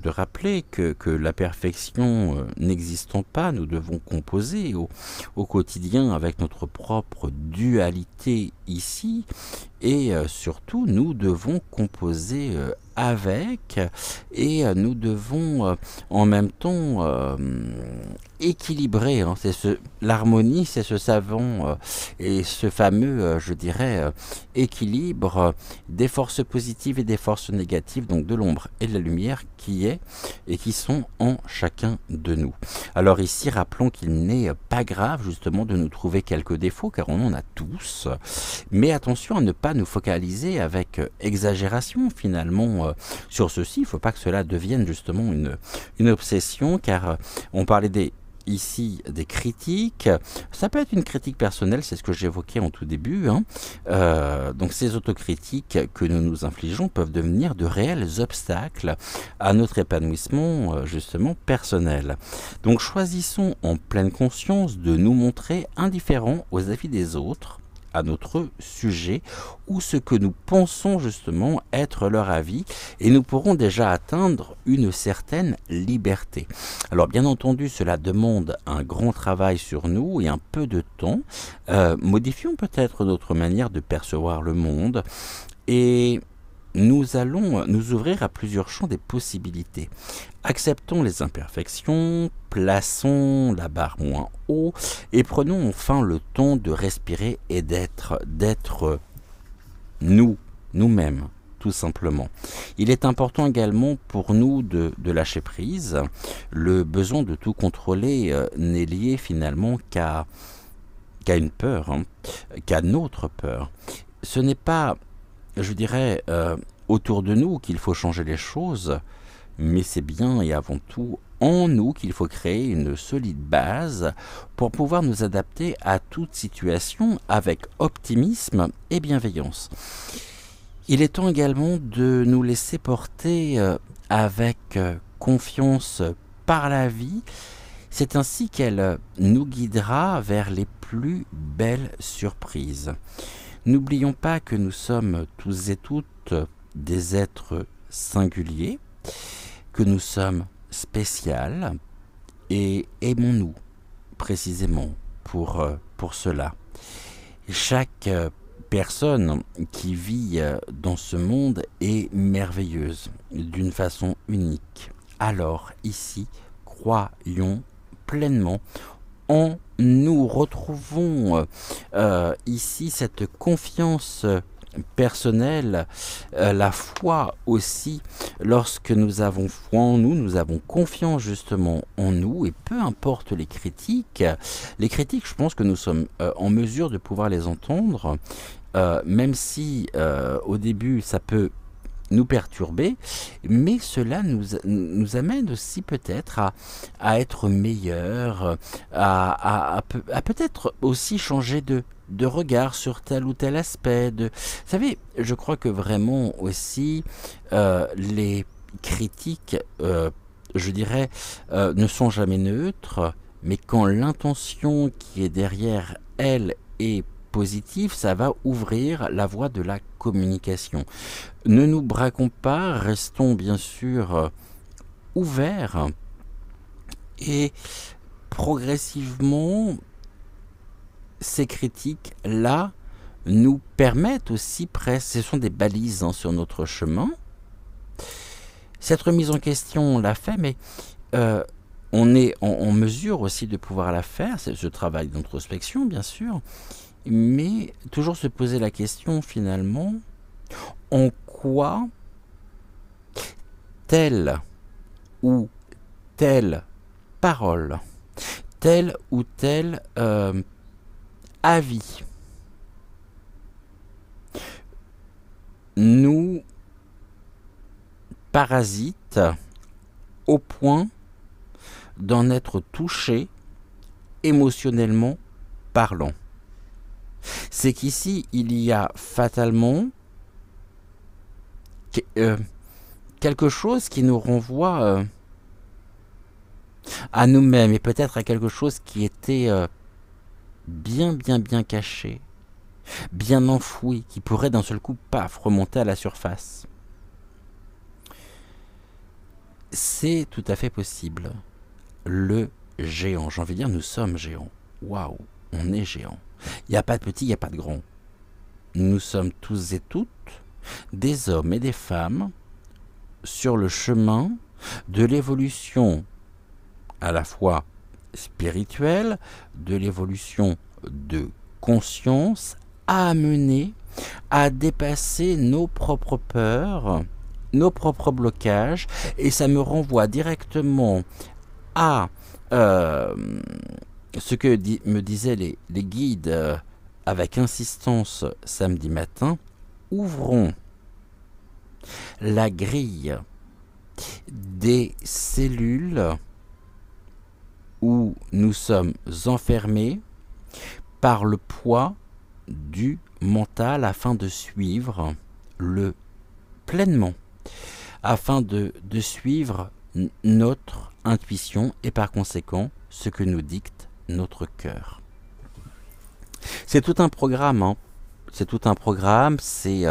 rappeler que la perfection n'existant pas, nous devons composer au quotidien avec notre propre dualité ici, et surtout nous devons composer avec, et nous devons en même temps équilibrer, l'harmonie, c'est ce savant et ce fameux, je dirais, équilibre des forces positives et des forces négatives, donc de l'ombre et de la lumière qui est et qui sont en chacun de nous. Alors ici, rappelons qu'il n'est pas grave justement de nous trouver quelques défauts, car on en a tous, mais attention à ne pas nous focaliser avec exagération finalement sur ceci. Il ne faut pas que cela devienne justement une obsession, car on parlait ici des critiques. Ça peut être une critique personnelle, c'est ce que j'évoquais en tout début, donc ces autocritiques que nous nous infligeons peuvent devenir de réels obstacles à notre épanouissement justement personnel. Donc choisissons en pleine conscience de nous montrer indifférents aux avis des autres à notre sujet ou ce que nous pensons justement être leur avis, et nous pourrons déjà atteindre une certaine liberté. Alors bien entendu, cela demande un grand travail sur nous et un peu de temps. Modifions peut-être notre manière de percevoir le monde et nous allons nous ouvrir à plusieurs champs des possibilités. Acceptons les imperfections, plaçons la barre moins haut et prenons enfin le temps de respirer et d'être nous-mêmes, tout simplement. Il est important également pour nous de lâcher prise. Le besoin de tout contrôler n'est lié finalement qu'à une peur, qu'à notre peur. Ce n'est pas, je dirais, autour de nous qu'il faut changer les choses, mais c'est bien et avant tout en nous qu'il faut créer une solide base pour pouvoir nous adapter à toute situation avec optimisme et bienveillance. Il est temps également de nous laisser porter avec confiance par la vie. C'est ainsi qu'elle nous guidera vers les plus belles surprises. N'oublions pas que nous sommes tous et toutes des êtres singuliers, que nous sommes spéciales et aimons-nous précisément pour cela. Chaque personne qui vit dans ce monde est merveilleuse d'une façon unique. Alors ici, croyons pleinement en nous. Retrouvons ici cette confiance personnelle, la foi aussi. Lorsque nous avons foi en nous, nous avons confiance justement en nous, et peu importe les critiques, je pense que nous sommes en mesure de pouvoir les entendre, même si au début ça peut nous perturber, mais cela nous amène aussi peut-être à être meilleur, à peut-être aussi changer de regard sur tel ou tel aspect. Vous savez, je crois que vraiment aussi les critiques, je dirais, ne sont jamais neutres, mais quand l'intention qui est derrière elle est positive, ça va ouvrir la voie de la communication. Ne nous braquons pas, restons bien sûr ouverts et progressivement, ces critiques-là nous permettent aussi presque, ce sont des balises sur notre chemin. Cette remise en question, on l'a fait, mais on est en mesure aussi de pouvoir la faire, c'est ce travail d'introspection bien sûr, mais toujours se poser la question finalement, en quoi telle ou telle parole, tel ou tel avis nous parasite au point d'en être touché émotionnellement parlant. C'est qu'ici, il y a fatalement quelque chose qui nous renvoie à nous-mêmes et peut-être à quelque chose qui était bien caché, bien enfoui, qui pourrait d'un seul coup, paf, remonter à la surface. C'est tout à fait possible. Le géant, j'ai envie de dire, nous sommes géants. Waouh, on est géants. Il n'y a pas de petits, il n'y a pas de grands. Nous sommes tous et toutes des hommes et des femmes sur le chemin de l'évolution à la fois spirituelle, de l'évolution de conscience, à amener à dépasser nos propres peurs, nos propres blocages, et ça me renvoie directement à ce que me disaient les guides avec insistance samedi matin. Ouvrons la grille des cellules où nous sommes enfermés par le poids du mental afin de suivre le pleinement, afin de suivre notre intuition et par conséquent ce que nous dicte notre cœur. C'est tout un programme, c'est tout un programme, c'est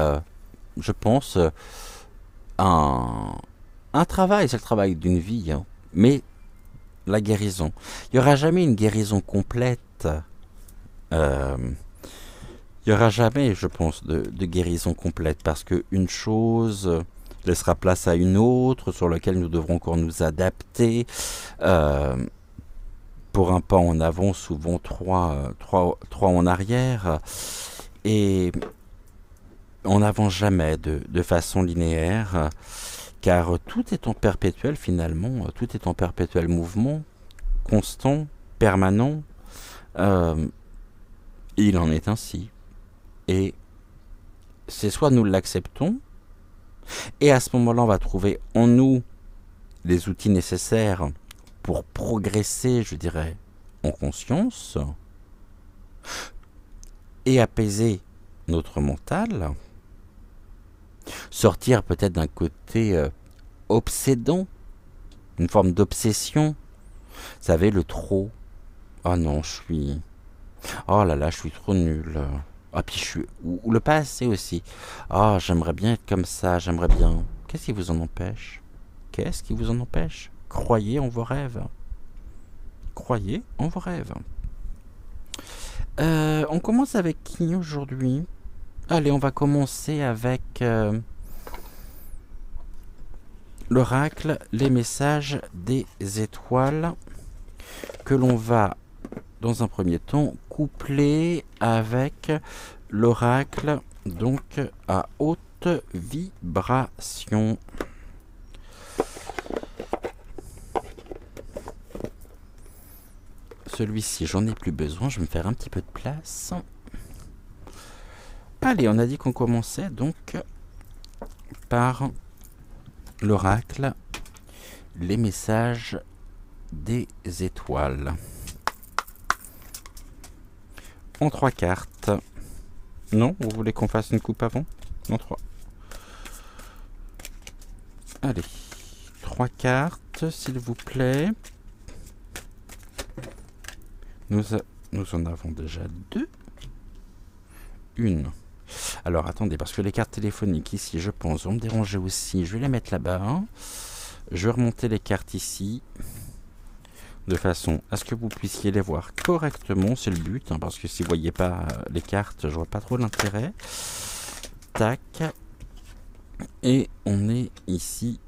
je pense un travail, c'est le travail d'une vie, mais la guérison. Il n'y aura jamais une guérison complète. Il n'y aura jamais, je pense, de guérison complète parce qu'une chose laissera place à une autre sur laquelle nous devrons encore nous adapter. Pour un pas en avant, souvent trois en arrière. Et on n'avance jamais de façon linéaire. Car tout est en perpétuel finalement, tout est en perpétuel mouvement, constant, permanent. Il en est ainsi. Et c'est soit nous l'acceptons, et à ce moment-là on va trouver en nous les outils nécessaires pour progresser, je dirais, en conscience, et apaiser notre mental, sortir peut-être d'un côté obsédant, une forme d'obsession. Vous savez, le trop. Oh non, oh là là, je suis trop nul. Ah, puis ou le pas assez aussi. Ah, j'aimerais bien être comme ça, j'aimerais bien. Qu'est-ce qui vous en empêche? Qu'est-ce qui vous en empêche? Croyez en vos rêves. Croyez en vos rêves. On commence avec qui aujourd'hui? Allez, on va commencer avec l'oracle, les messages des étoiles, que l'on va, dans un premier temps, coupler avec l'oracle, donc à haute vibration. Celui-ci, j'en ai plus besoin, je vais me faire un petit peu de place. Allez, on a dit qu'on commençait donc par l'oracle, les messages des étoiles. En 3 cartes. Non, vous voulez qu'on fasse une coupe avant? Non, 3. Allez, 3 cartes, s'il vous plaît. Nous en avons déjà 2. Une. Alors, attendez, parce que les cartes téléphoniques ici, je pense, vont me déranger aussi. Je vais les mettre là-bas. Je vais remonter les cartes ici, de façon à ce que vous puissiez les voir correctement. C'est le but, parce que si vous ne voyez pas les cartes, je vois pas trop l'intérêt. Tac. Et on est ici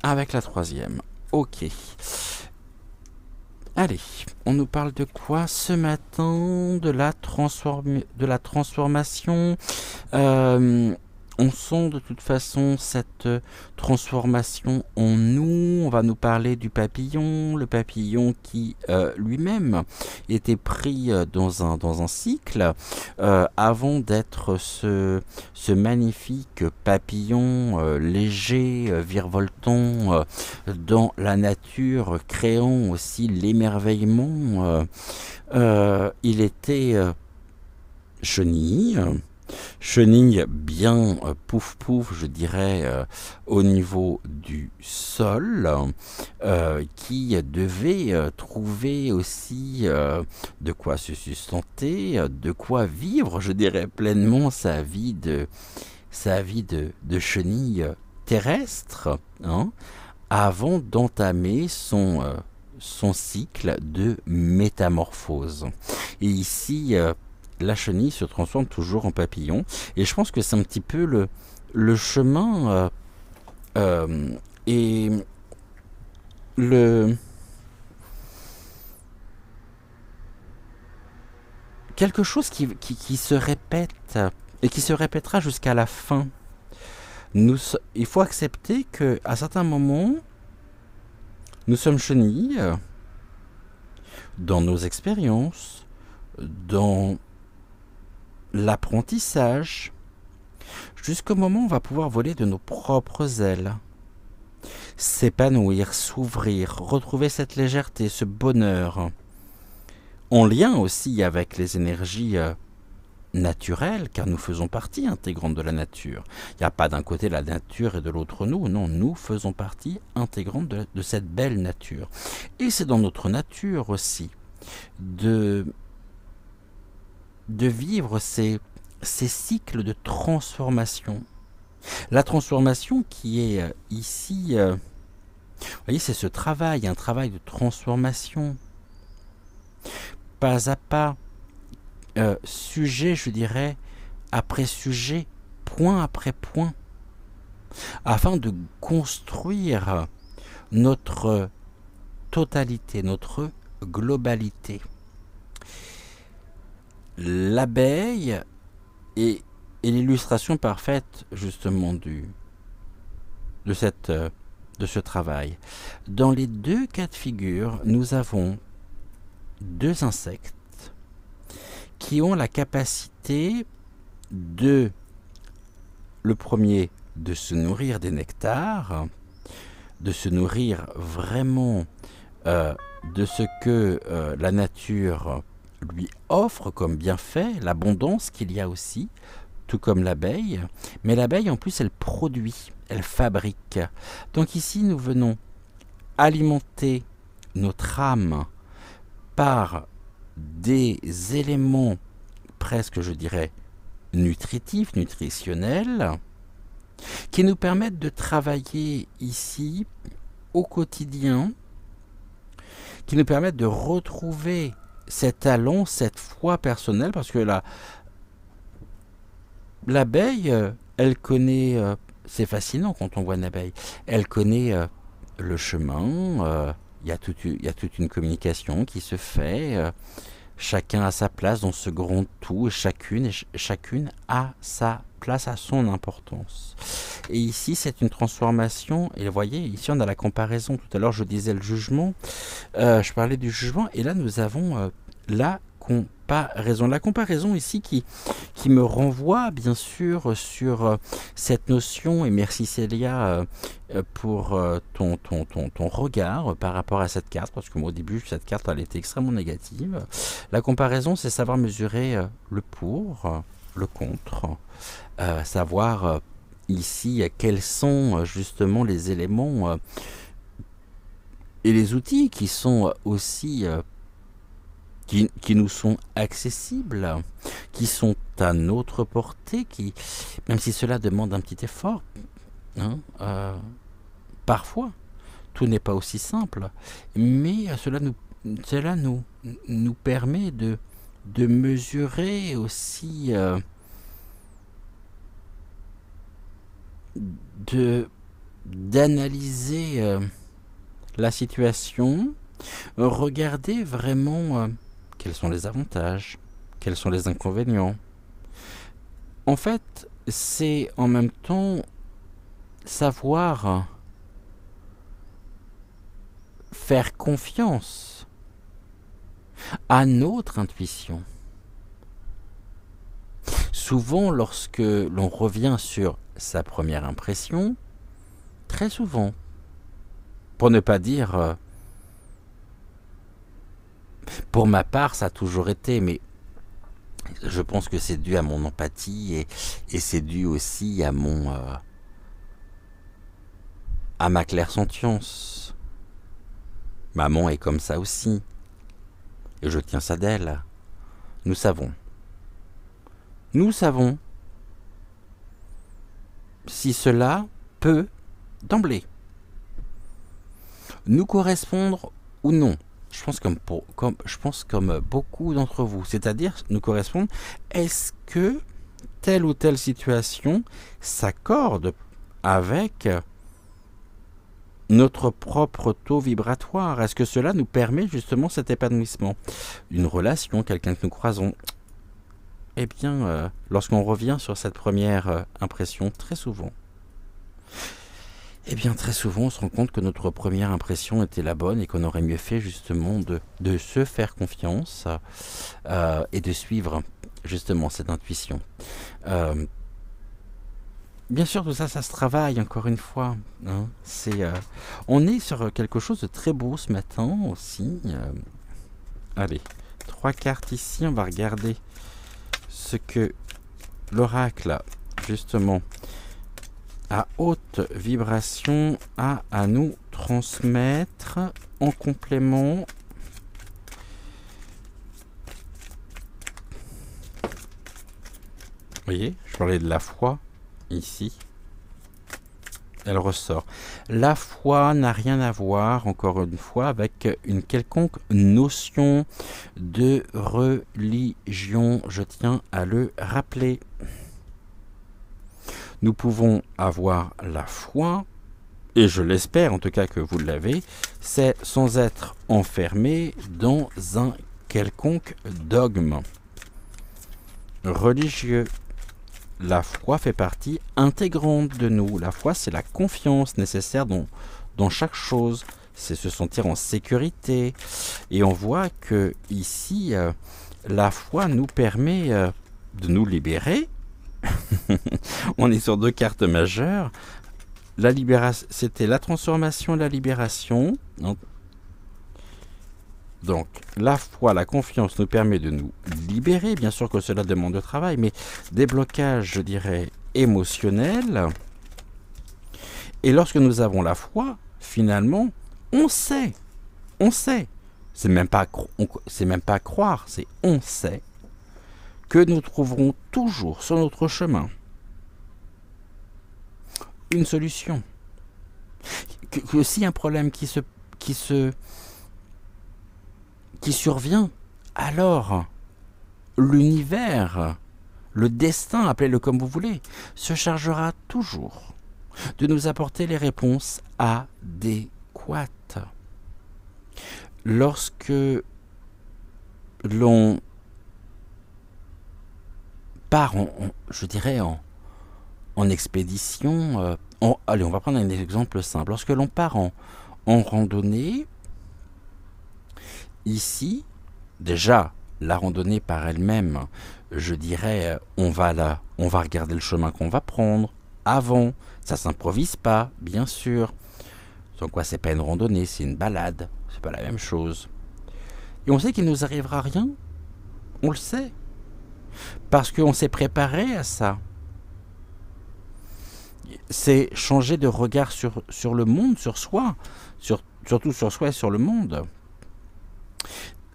avec la 3e. Ok. Allez, on nous parle de quoi ce matin? De la transformation. On sent de toute façon cette transformation en nous. On va nous parler du papillon, le papillon qui lui-même était pris dans un cycle avant d'être ce magnifique papillon léger, virevoltant dans la nature, créant aussi l'émerveillement. Il était chenille. Chenille bien pouf pouf, je dirais, au niveau du sol, qui devait trouver aussi de quoi se sustenter, de quoi vivre, je dirais, pleinement sa vie de chenille terrestre, hein, avant d'entamer son cycle de métamorphose. Et ici, la chenille se transforme toujours en papillon. Et je pense que c'est un petit peu le chemin et quelque chose qui se répète et qui se répétera jusqu'à la fin. Il faut accepter qu'à certains moments, nous sommes chenilles dans nos expériences, dans l'apprentissage, jusqu'au moment où on va pouvoir voler de nos propres ailes, s'épanouir, s'ouvrir, retrouver cette légèreté, ce bonheur, en lien aussi avec les énergies naturelles, car nous faisons partie intégrante de la nature. Il n'y a pas d'un côté la nature et de l'autre nous, non, nous faisons partie intégrante de cette belle nature. Et c'est dans notre nature aussi de vivre ces cycles de transformation. La transformation qui est ici, vous voyez, c'est ce travail, un travail de transformation, pas à pas, sujet, je dirais, après sujet, point après point, afin de construire notre totalité, notre globalité. L'abeille est l'illustration parfaite justement de ce travail. Dans les 2 cas de figure, nous avons 2 insectes qui ont la capacité le premier, de se nourrir des nectars, de se nourrir vraiment de ce que la nature lui offre comme bienfait, l'abondance qu'il y a aussi, tout comme l'abeille. Mais l'abeille, en plus, elle produit, elle fabrique. Donc ici, nous venons alimenter notre âme par des éléments presque, je dirais, nutritifs, nutritionnels, qui nous permettent de travailler ici au quotidien, qui nous permettent de retrouver cet talent, cette foi personnelle, parce que l'abeille, elle connaît, c'est fascinant quand on voit une abeille, elle connaît le chemin, il y a toute une communication qui se fait, chacun a sa place dans ce grand tout, et chacune a sa place, a son importance. Et ici, c'est une transformation, et vous voyez, ici on a la comparaison, tout à l'heure je disais le jugement, je parlais du jugement, et là nous avons la comparaison. La comparaison ici qui me renvoie bien sûr sur cette notion, et merci Célia pour ton regard par rapport à cette carte, parce que moi au début cette carte elle était extrêmement négative. La comparaison c'est savoir mesurer le pour, le contre, savoir ici quels sont justement les éléments et les outils qui sont aussi qui nous sont accessibles, qui sont à notre portée, qui, même si cela demande un petit effort, hein, parfois, tout n'est pas aussi simple, mais cela nous permet de mesurer aussi, d'analyser la situation, regarder vraiment quels sont les avantages, quels sont les inconvénients. En fait, c'est en même temps savoir faire confiance à notre intuition. Souvent, lorsque l'on revient sur sa première impression, très souvent, pour ne pas dire, pour ma part, ça a toujours été, mais je pense que c'est dû à mon empathie et c'est dû aussi à ma clairsentience. Maman est comme ça aussi, et je tiens ça d'elle. Nous savons si cela peut, d'emblée, nous correspondre ou non. Je pense comme beaucoup d'entre vous, c'est-à-dire nous correspondre, est-ce que telle ou telle situation s'accorde avec notre propre taux vibratoire? Est-ce que cela nous permet justement cet épanouissement? Une relation, quelqu'un que nous croisons. Eh bien, lorsqu'on revient sur cette première impression, très souvent, on se rend compte que notre première impression était la bonne et qu'on aurait mieux fait justement de se faire confiance et de suivre justement cette intuition. Bien sûr, tout ça, ça se travaille, encore une fois. Hein. On est sur quelque chose de très beau ce matin aussi. Allez, 3 cartes ici, on va regarder ce que l'oracle, justement, à haute vibration, a à nous transmettre en complément. Vous voyez, je parlais de la foi ici. Elle ressort. La foi n'a rien à voir, encore une fois, avec une quelconque notion de religion. Je tiens à le rappeler. Nous pouvons avoir la foi, et je l'espère en tout cas que vous l'avez, c'est sans être enfermé dans un quelconque dogme religieux. La foi fait partie intégrante de nous. La foi, c'est la confiance nécessaire dans chaque chose. C'est se sentir en sécurité. Et on voit que ici, la foi nous permet de nous libérer. On est sur 2 cartes majeures. La libération, c'était la transformation et la libération. Donc, la foi, la confiance nous permet de nous libérer. Bien sûr que cela demande de travail, mais des blocages, je dirais, émotionnels. Et lorsque nous avons la foi, finalement, on sait. C'est même pas croire, c'est on sait que nous trouverons toujours sur notre chemin une solution. Que si un problème qui survient, alors l'univers, le destin, appelez-le comme vous voulez, se chargera toujours de nous apporter les réponses adéquates. Lorsque l'on part, je dirais, en expédition, allez, on va prendre un exemple simple. Lorsque l'on part en randonnée, ici, déjà, la randonnée par elle-même, je dirais, on va regarder le chemin qu'on va prendre avant. Ça s'improvise pas, bien sûr. Sans quoi, c'est pas une randonnée, c'est une balade. C'est pas la même chose. Et on sait qu'il nous arrivera rien. On le sait. Parce qu'on s'est préparé à ça. C'est changer de regard sur le monde, sur soi. Surtout sur soi et sur le monde.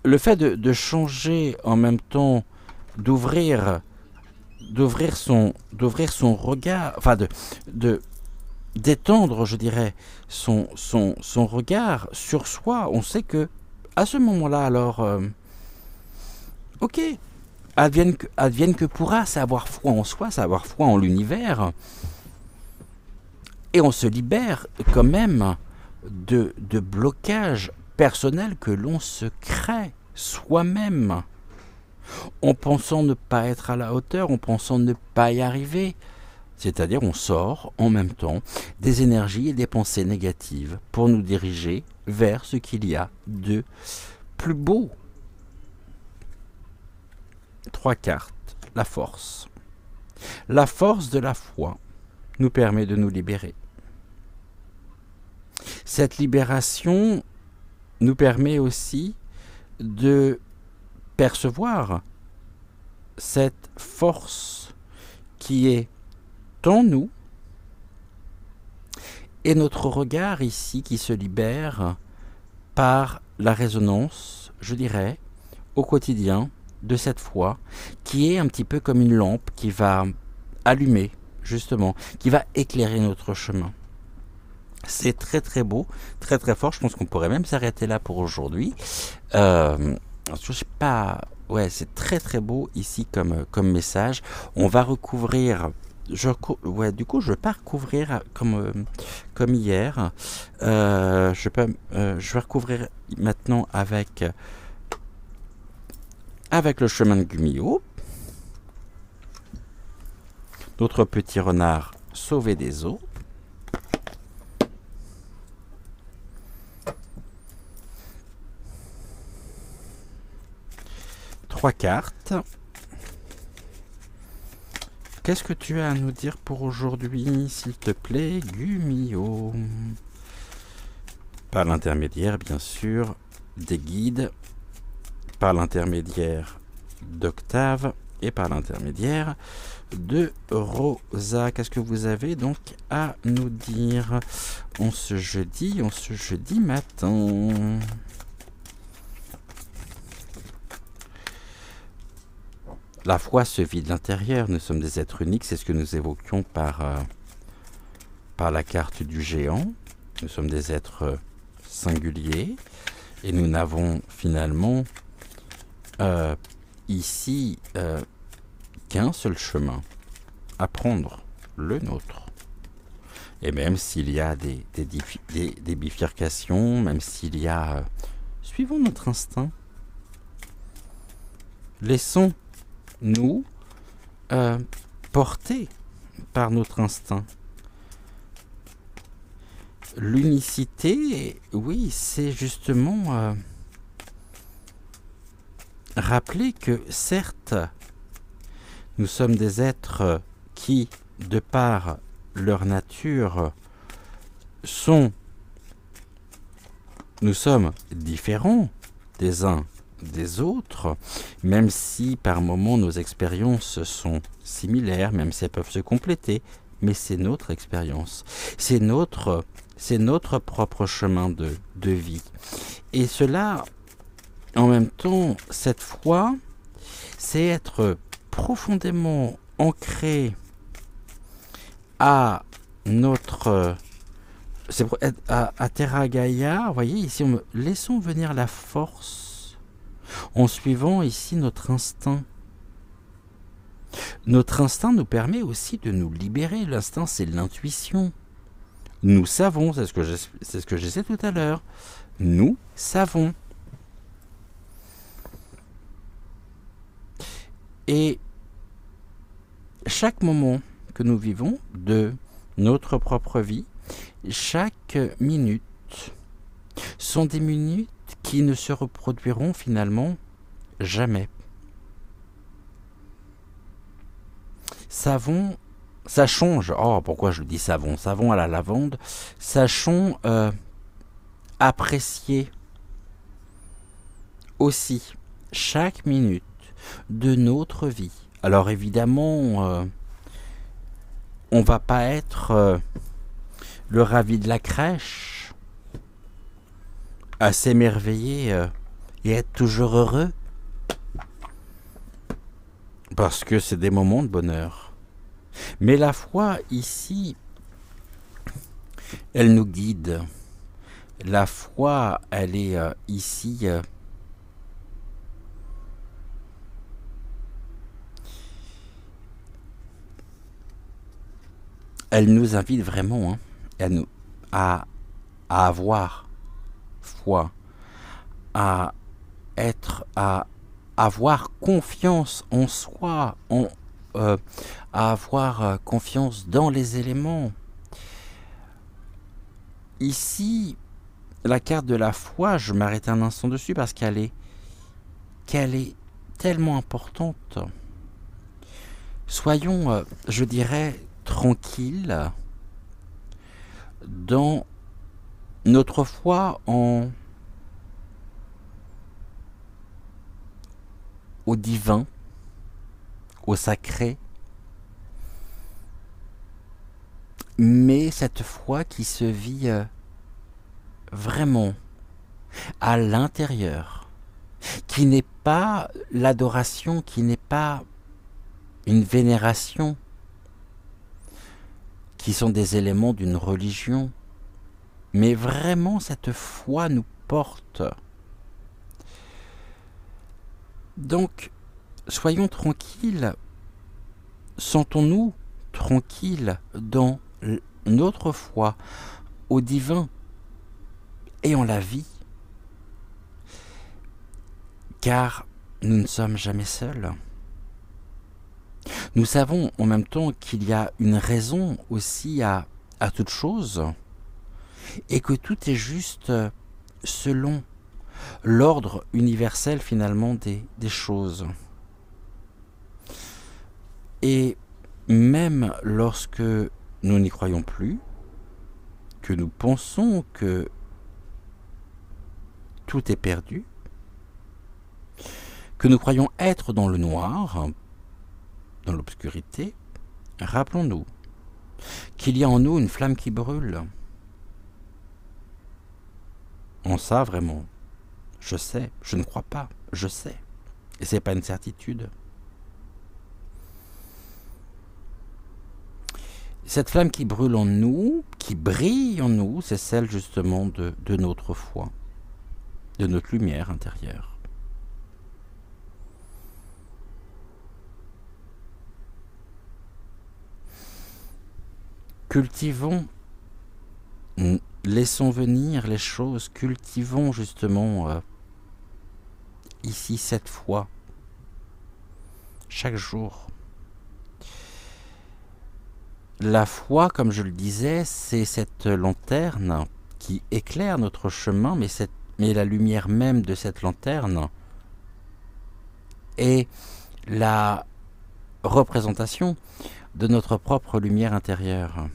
Le fait de changer en même temps, d'ouvrir son regard, enfin d'étendre, je dirais, son regard sur soi. On sait que à ce moment-là, alors, ok, advienne que pourra, c'est avoir foi en soi, c'est avoir foi en l'univers, et on se libère quand même de blocages personnels que l'on se crée soi-même, en pensant ne pas être à la hauteur, en pensant ne pas y arriver. C'est-à-dire on sort en même temps des énergies et des pensées négatives pour nous diriger vers ce qu'il y a de plus beau. 3 cartes. La force. La force de la foi nous permet de nous libérer. Cette libération nous permet aussi de percevoir cette force qui est en nous et notre regard ici qui se libère par la résonance, je dirais, au quotidien de cette foi qui est un petit peu comme une lampe qui va allumer, justement, qui va éclairer notre chemin. C'est très très beau, très très fort. Je pense qu'on pourrait même s'arrêter là pour aujourd'hui. Je sais pas. Ouais, c'est très très beau ici comme message. On va recouvrir. Du coup, je vais pas recouvrir comme hier. Je vais recouvrir maintenant avec le chemin de Gumio. Notre petit renard sauvé des eaux. Trois cartes. Qu'est-ce que tu as à nous dire pour aujourd'hui, s'il te plaît, Gumio? Par l'intermédiaire, bien sûr, des guides, par l'intermédiaire d'Octave et par l'intermédiaire de Rosa. Qu'est-ce que vous avez donc à nous dire en ce jeudi matin? La foi se vit de l'intérieur, nous sommes des êtres uniques, c'est ce que nous évoquions par la carte du géant. Nous sommes des êtres singuliers et nous n'avons finalement ici qu'un seul chemin à prendre, le nôtre. Et même s'il y a des bifurcations, même s'il y a... suivons notre instinct. Laissons-nous porter par notre instinct. L'unicité, oui, c'est justement rappeler que certes, nous sommes des êtres qui, de par leur nature, nous sommes différents des uns des autres, même si par moments nos expériences sont similaires, même si elles peuvent se compléter, mais c'est notre expérience, c'est notre propre chemin de vie. Et cela, en même temps, cette foi, c'est être profondément ancré à notre... à Terra Gaia. Vous voyez, ici, laissons venir la force en suivant ici notre instinct. Notre instinct nous permet aussi de nous libérer. L'instinct, c'est l'intuition. Nous savons, c'est ce que j'essaie tout à l'heure. Nous savons. Et chaque moment que nous vivons de notre propre vie, chaque minute sont des minutes qui ne se reproduiront finalement jamais. Savon, sachons, oh pourquoi je dis savon, savon à la lavande, sachons apprécier aussi chaque minute de notre vie. Alors évidemment, on va pas être le ravi de la crèche, à s'émerveiller et être toujours heureux, parce que c'est des moments de bonheur. Mais la foi ici, elle nous guide. La foi, elle est ici elle nous invite vraiment à avoir foi, à avoir confiance en soi, à avoir confiance dans les éléments. Ici, la carte de la foi, je m'arrête un instant dessus parce qu'elle est tellement importante. Soyons, je dirais, tranquilles dans notre foi au divin, au sacré, mais cette foi qui se vit vraiment à l'intérieur, qui n'est pas l'adoration, qui n'est pas une vénération, qui sont des éléments d'une religion, mais vraiment cette foi nous porte. Donc, soyons tranquilles, sentons-nous tranquilles dans notre foi au divin et en la vie, car nous ne sommes jamais seuls. Nous savons en même temps qu'il y a une raison aussi à toute chose, et que tout est juste selon l'ordre universel finalement des choses. Et même lorsque nous n'y croyons plus, que nous pensons que tout est perdu, que nous croyons être dans le noir, dans l'obscurité, rappelons-nous qu'il y a en nous une flamme qui brûle. En ça, vraiment, je sais, je ne crois pas, je sais. Et c'est pas une certitude. Cette flamme qui brûle en nous, qui brille en nous, c'est celle justement de notre foi, de notre lumière intérieure. Cultivons, laissons venir les choses, cultivons justement ici cette foi, chaque jour. La foi, comme je le disais, c'est cette lanterne qui éclaire notre chemin, mais la lumière même de cette lanterne est la représentation de notre propre lumière intérieure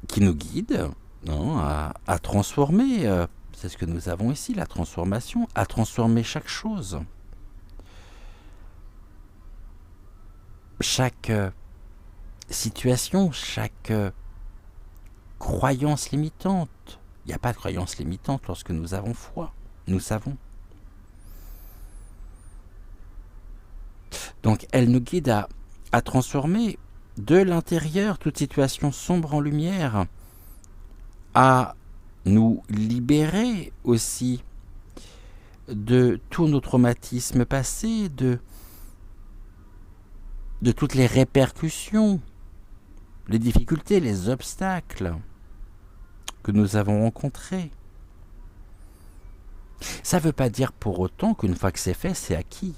qui nous guide à transformer, c'est ce que nous avons ici, la transformation, à transformer chaque chose. Chaque situation, chaque croyance limitante. Il n'y a pas de croyance limitante lorsque nous avons foi, nous savons. Donc elle nous guide à transformer de l'intérieur toute situation sombre en lumière, à nous libérer aussi de tous nos traumatismes passés, de toutes les répercussions, les difficultés, les obstacles que nous avons rencontrés. Ça ne veut pas dire pour autant qu'une fois que c'est fait, c'est acquis.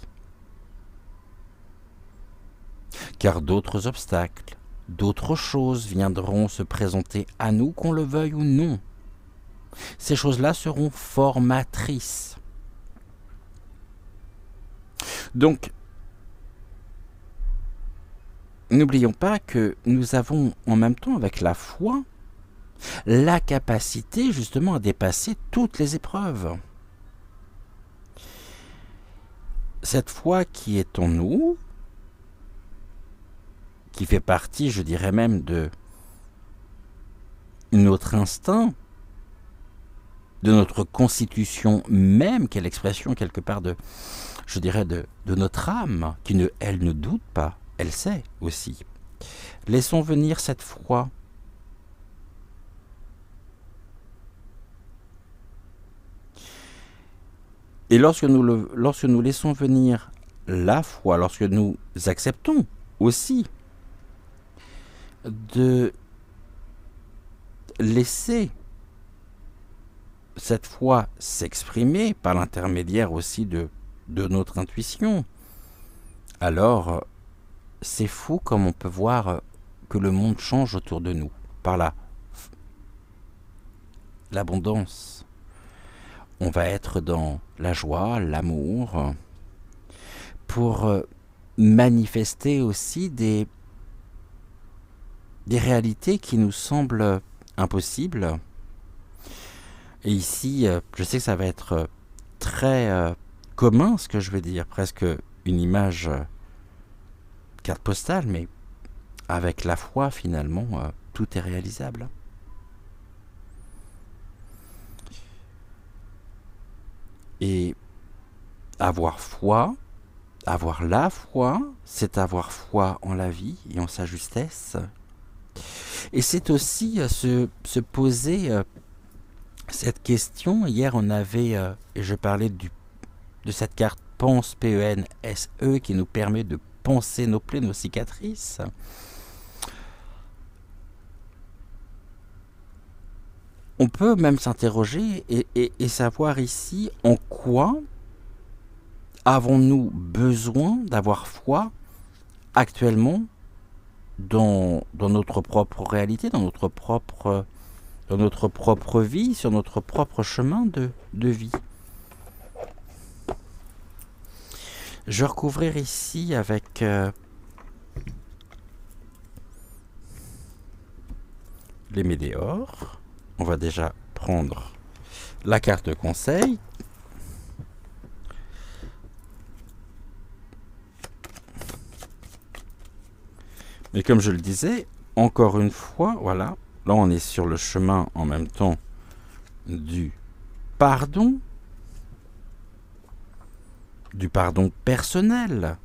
Car d'autres obstacles, d'autres choses viendront se présenter à nous, qu'on le veuille ou non. Ces choses-là seront formatrices. Donc, n'oublions pas que nous avons en même temps avec la foi la capacité justement à dépasser toutes les épreuves. Cette foi qui est en nous, qui fait partie, je dirais même, de notre instinct, de notre constitution même, qui est l'expression quelque part de, je dirais, de notre âme, elle ne doute pas, elle sait aussi. Laissons venir cette foi. Et lorsque nous laissons venir la foi, lorsque nous acceptons aussi de laisser cette foi s'exprimer par l'intermédiaire aussi de notre intuition, alors c'est fou comme on peut voir que le monde change autour de nous par l'abondance. On va être dans la joie, l'amour, pour manifester aussi des réalités qui nous semblent impossibles. Et ici, je sais que ça va être très commun, ce que je veux dire, presque une image carte postale, mais avec la foi, finalement, tout est réalisable. Et avoir foi, avoir la foi, c'est avoir foi en la vie et en sa justesse. Et c'est aussi se poser cette question. Hier, on avait, et je parlais de cette carte Pense, P-E-N-S-E, qui nous permet de penser nos plaies, nos cicatrices. On peut même s'interroger et savoir ici en quoi avons-nous besoin d'avoir foi actuellement dans notre propre réalité, dans notre propre vie, sur notre propre chemin de vie. Je vais recouvrir ici avec les météores. On va déjà prendre la carte de conseil. Mais comme je le disais, encore une fois, voilà, là on est sur le chemin en même temps du pardon personnel,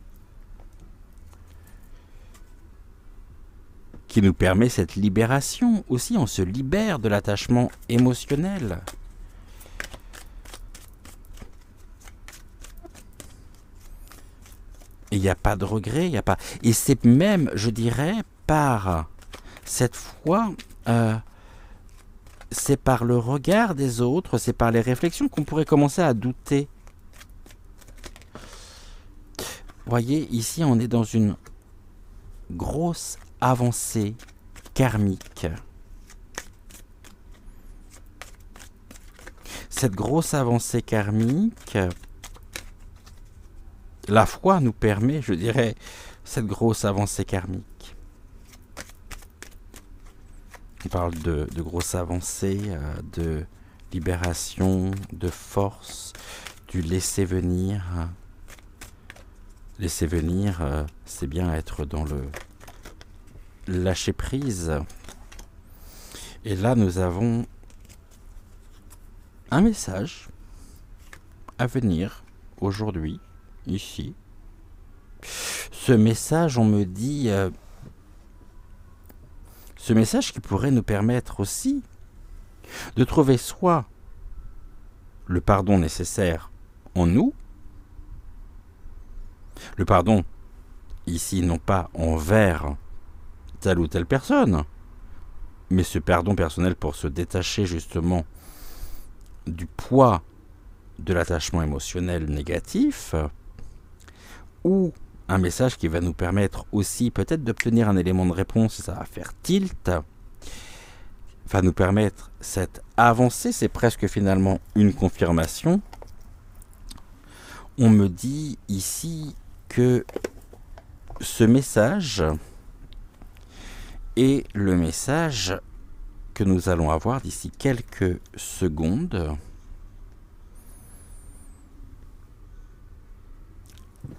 qui nous permet cette libération aussi. On se libère de l'attachement émotionnel. Et il n'y a pas de regret, il n'y a pas. Et c'est même, je dirais, par cette foi, c'est par le regard des autres, c'est par les réflexions qu'on pourrait commencer à douter. Voyez, ici on est dans une grosse avancée karmique. Cette grosse avancée karmique, la foi nous permet, je dirais, cette grosse avancée karmique. On parle de grosse avancée, de libération, de force, du laisser venir. Laisser venir, c'est bien être dans le lâcher prise. Et là, nous avons un message à venir aujourd'hui, ici. Ce message, on me dit, ce message qui pourrait nous permettre aussi de trouver soit le pardon nécessaire en nous, le pardon ici non pas envers telle ou telle personne, mais ce pardon personnel pour se détacher justement du poids de l'attachement émotionnel négatif, ou un message qui va nous permettre aussi peut-être d'obtenir un élément de réponse, et ça va faire tilt, va nous permettre cette avancée, c'est presque finalement une confirmation. On me dit ici que ce message Et le message que nous allons avoir d'ici quelques secondes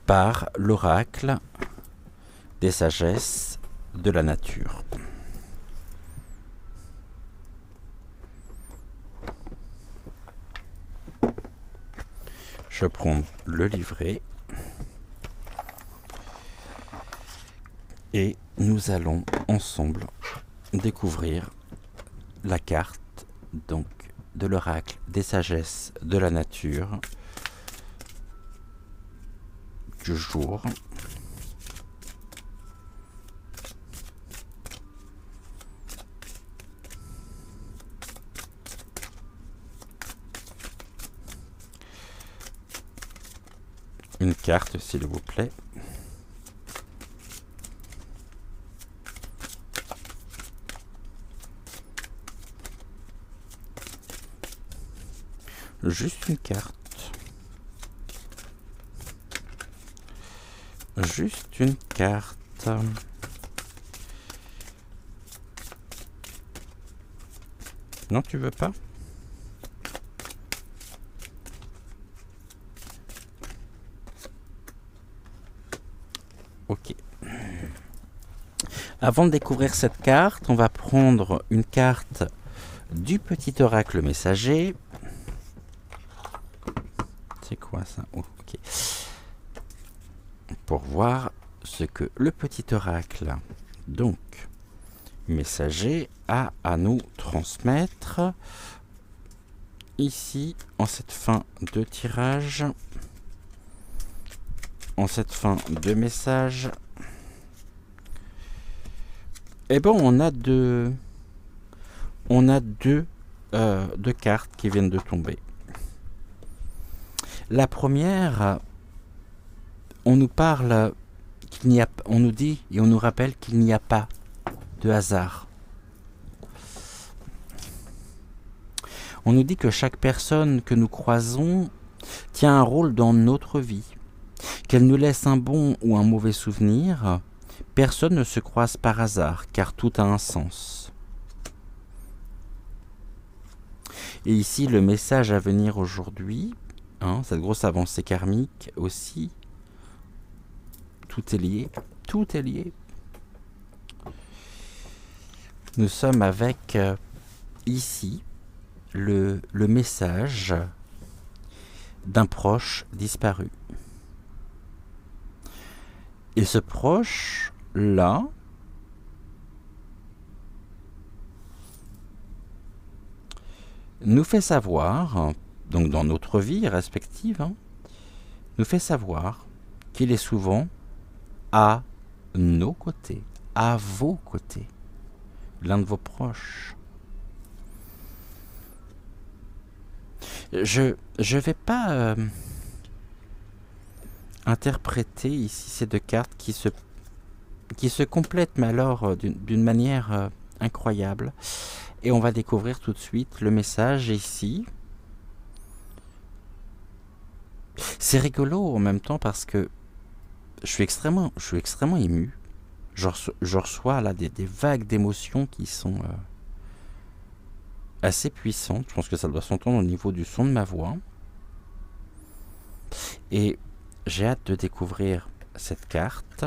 par l'oracle des sagesses de la nature. Je prends le livret et nous allons ensemble découvrir la carte donc de l'oracle des sagesses de la nature du jour. Une carte, s'il vous plaît. Juste une carte. Juste une carte. Non, tu veux pas? Ok. Avant de découvrir cette carte, on va prendre une carte du petit oracle messager. C'est quoi ça? Oh, ok. Pour voir ce que le petit oracle, donc messager, a à nous transmettre ici en cette fin de tirage, en cette fin de message. Et bon, on a deux cartes qui viennent de tomber. La première, on nous parle qu'il n'y a, on nous dit et on nous rappelle qu'il n'y a pas de hasard. On nous dit que chaque personne que nous croisons tient un rôle dans notre vie, qu'elle nous laisse un bon ou un mauvais souvenir. Personne ne se croise par hasard, car tout a un sens. Et ici, le message à venir aujourd'hui, cette grosse avancée karmique aussi, tout est lié, tout est lié. Nous sommes avec ici le message d'un proche disparu. Et ce proche-là nous fait savoir, donc dans notre vie respective, nous fait savoir qu'il est souvent à nos côtés, à vos côtés, l'un de vos proches. Je vais pas interpréter ici ces deux cartes qui se complètent, mais alors d'une manière incroyable. Et on va découvrir tout de suite le message ici. C'est rigolo en même temps parce que je suis extrêmement ému. Je reçois là des vagues d'émotions qui sont assez puissantes. Je pense que ça doit s'entendre au niveau du son de ma voix. Et j'ai hâte de découvrir cette carte.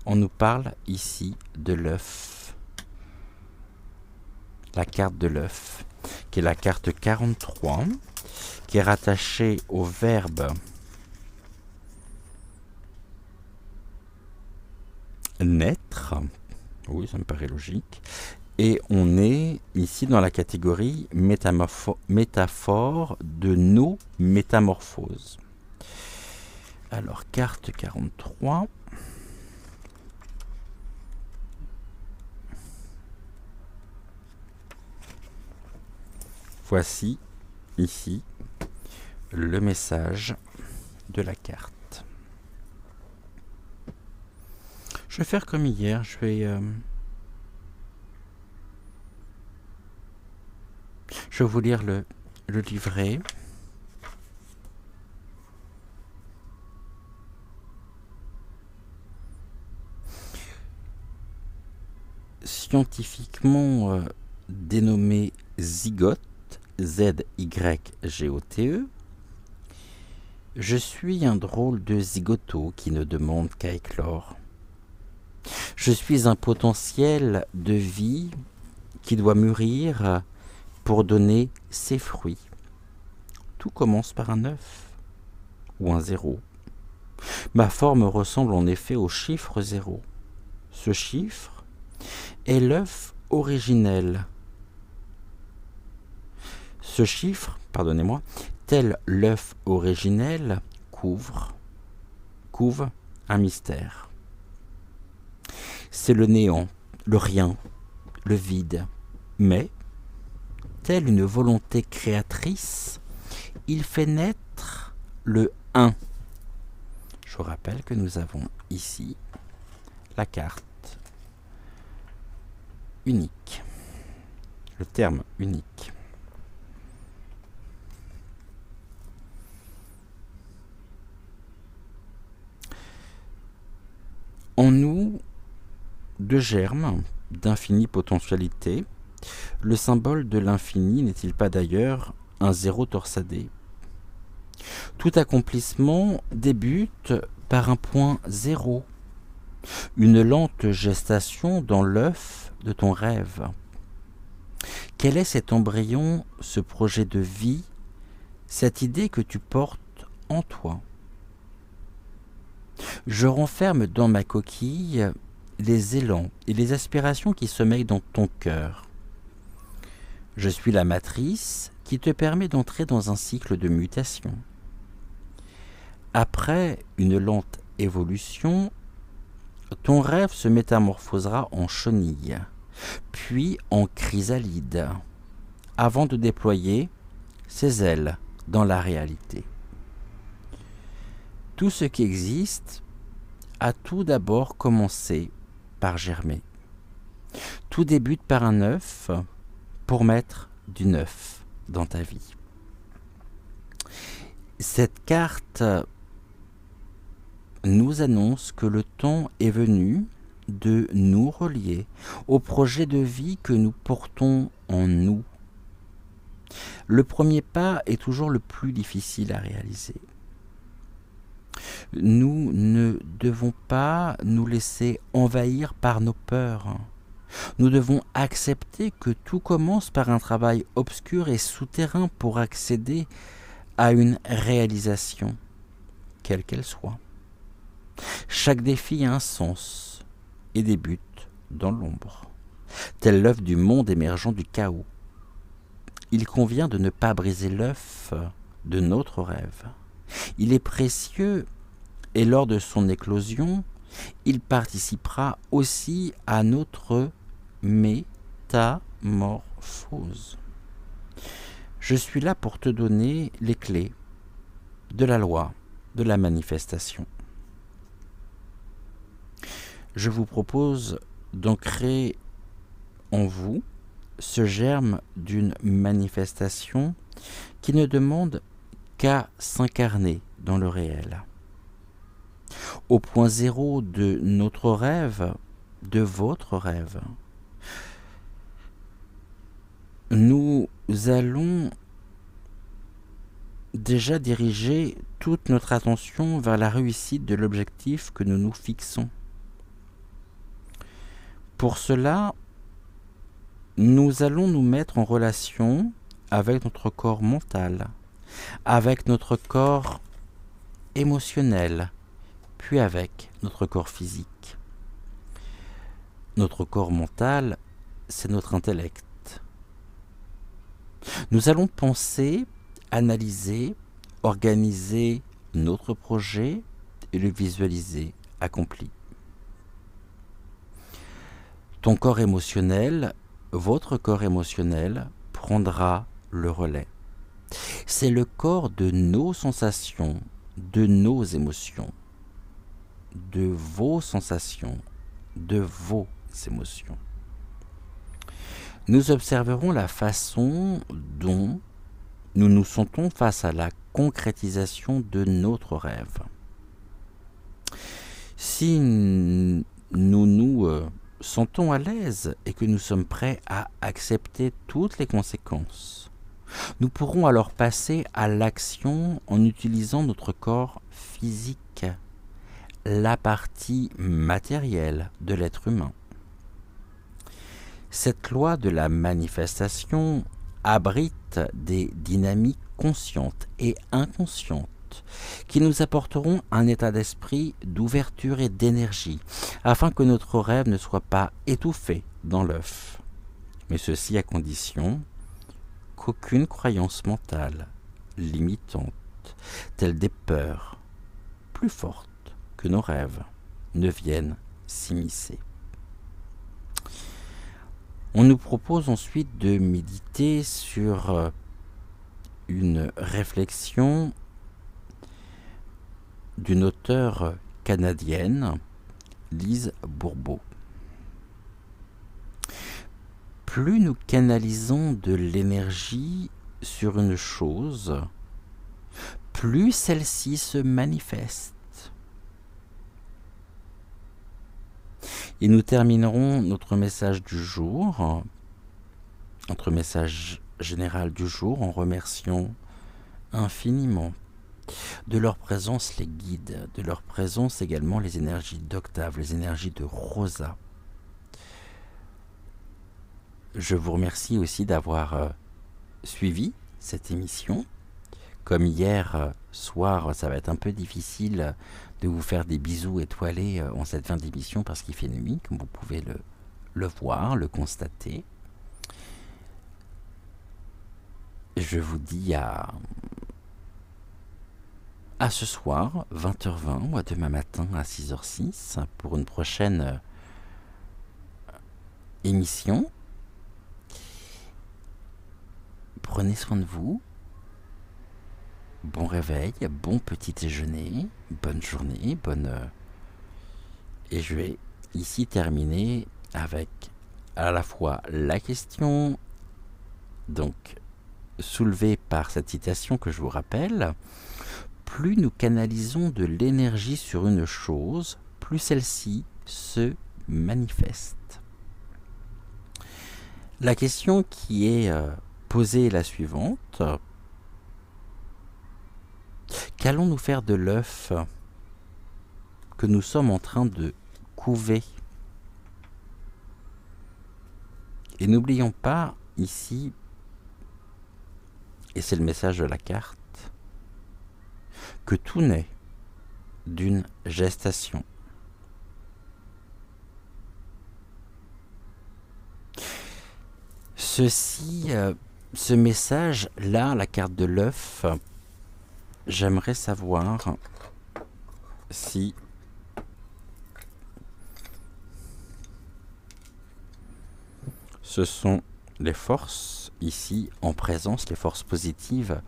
On nous parle ici de l'œuf. La carte de l'œuf, qui est la carte 43, qui est rattachée au verbe naître. Oui, ça me paraît logique. Et on est ici dans la catégorie métaphore de nos métamorphoses. Alors, carte 43. Voici ici le message de la carte. Je vais faire comme hier, je vais vous lire le livret. scientifiquement dénommé zygote, Z-Y-G-O-T-E, je suis un drôle de zigoto qui ne demande qu'à éclore. Je suis un potentiel de vie qui doit mûrir pour donner ses fruits. Tout commence par un œuf ou un zéro. Ma forme ressemble en effet au chiffre 0. Ce chiffre est l'œuf originel. Ce chiffre, pardonnez-moi, tel l'œuf originel, couve un mystère. C'est le néant, le rien, le vide. Mais, telle une volonté créatrice, il fait naître le 1. Je vous rappelle que nous avons ici la carte unique, le terme unique. En nous, deux germes d'infinie potentialité, le symbole de l'infini n'est-il pas d'ailleurs un zéro torsadé? Tout accomplissement débute par un point zéro, une lente gestation dans l'œuf de ton rêve. Quel est cet embryon, ce projet de vie, cette idée que tu portes en toi? Je renferme dans ma coquille les élans et les aspirations qui sommeillent dans ton cœur. Je suis la matrice qui te permet d'entrer dans un cycle de mutation. Après une lente évolution, ton rêve se métamorphosera en chenille, puis en chrysalide, avant de déployer ses ailes dans la réalité. Tout ce qui existe a tout d'abord commencé par germer. Tout débute par un œuf pour mettre du neuf dans ta vie. Cette carte nous annonce que le temps est venu de nous relier au projet de vie que nous portons en nous. Le premier pas est toujours le plus difficile à réaliser. Nous ne devons pas nous laisser envahir par nos peurs. Nous devons accepter que tout commence par un travail obscur et souterrain pour accéder à une réalisation, quelle qu'elle soit. Chaque défi a un sens et débute dans l'ombre, tel l'œuf du monde émergent du chaos. Il convient de ne pas briser l'œuf de notre rêve. Il est précieux et lors de son éclosion, il participera aussi à notre métamorphose. Je suis là pour te donner les clés de la loi de la manifestation. Je vous propose d'ancrer en vous ce germe d'une manifestation qui ne demande qu'à s'incarner dans le réel. Au point zéro de notre rêve, de votre rêve, nous allons déjà diriger toute notre attention vers la réussite de l'objectif que nous nous fixons. Pour cela, nous allons nous mettre en relation avec notre corps mental, avec notre corps émotionnel, puis avec notre corps physique. Notre corps mental, c'est notre intellect. Nous allons penser, analyser, organiser notre projet et le visualiser accompli. Ton corps émotionnel, votre corps émotionnel prendra le relais. C'est le corps de nos sensations, de nos émotions, de vos sensations, de vos émotions. Nous observerons la façon dont nous nous sentons face à la concrétisation de notre rêve. Si nous nous sentons à l'aise et que nous sommes prêts à accepter toutes les conséquences, nous pourrons alors passer à l'action en utilisant notre corps physique, la partie matérielle de l'être humain. Cette loi de la manifestation abrite des dynamiques conscientes et inconscientes qui nous apporteront un état d'esprit d'ouverture et d'énergie, afin que notre rêve ne soit pas étouffé dans l'œuf. Mais ceci à condition qu'aucune croyance mentale limitante, telle des peurs plus fortes que nos rêves, ne vienne s'immiscer. On nous propose ensuite de méditer sur une réflexion d'une auteure canadienne, Lise Bourbeau. Plus nous canalisons de l'énergie sur une chose, plus celle-ci se manifeste. Et nous terminerons notre message du jour, notre message général du jour, en remerciant infiniment de leur présence les guides, de leur présence également les énergies d'Octave, les énergies de Rosa. Je vous remercie aussi d'avoir suivi cette émission. Comme hier soir, ça va être un peu difficile de vous faire des bisous étoilés en cette fin d'émission parce qu'il fait nuit, comme vous pouvez le voir, le constater. Je vous dis à ce soir, 20h20, ou à demain matin à 6h06, pour une prochaine émission. Prenez soin de vous. Bon réveil, bon petit déjeuner, bonne journée, Et je vais ici terminer avec à la fois la question, donc soulevée par cette citation que je vous rappelle. Plus nous canalisons de l'énergie sur une chose, plus celle-ci se manifeste. La question qui est posée est la suivante. Qu'allons-nous faire de l'œuf que nous sommes en train de couver? Et n'oublions pas ici, et c'est le message de la carte, que tout naît d'une gestation. Ce message-là, la carte de l'œuf, j'aimerais savoir si ce sont les forces ici en présence, les forces positives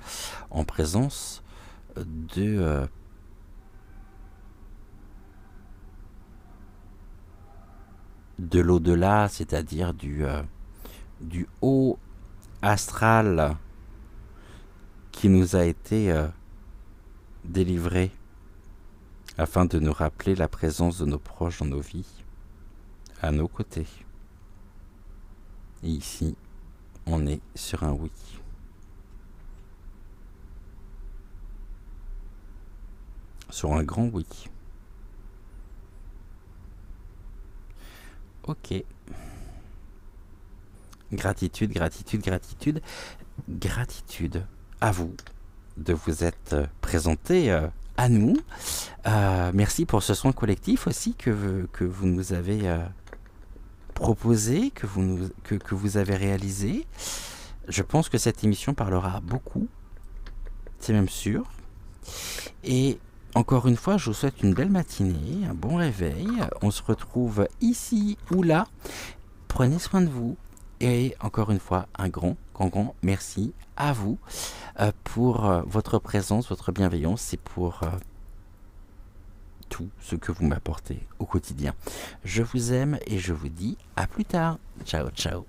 en présence de l'au-delà, c'est-à-dire du haut astral qui nous a été délivré afin de nous rappeler la présence de nos proches dans nos vies, à nos côtés. Et ici, on est sur un oui. Sur un grand oui. Ok. Gratitude, gratitude, gratitude. Gratitude à vous de vous être présenté à nous. Merci pour ce soin collectif aussi que vous nous avez proposé, que vous avez réalisé. Je pense que cette émission parlera beaucoup, c'est même sûr. Et encore une fois, je vous souhaite une belle matinée, un bon réveil. On se retrouve ici ou là. Prenez soin de vous. Et encore une fois, un grand merci à vous pour votre présence, votre bienveillance et pour tout ce que vous m'apportez au quotidien. Je vous aime et je vous dis à plus tard. Ciao, ciao.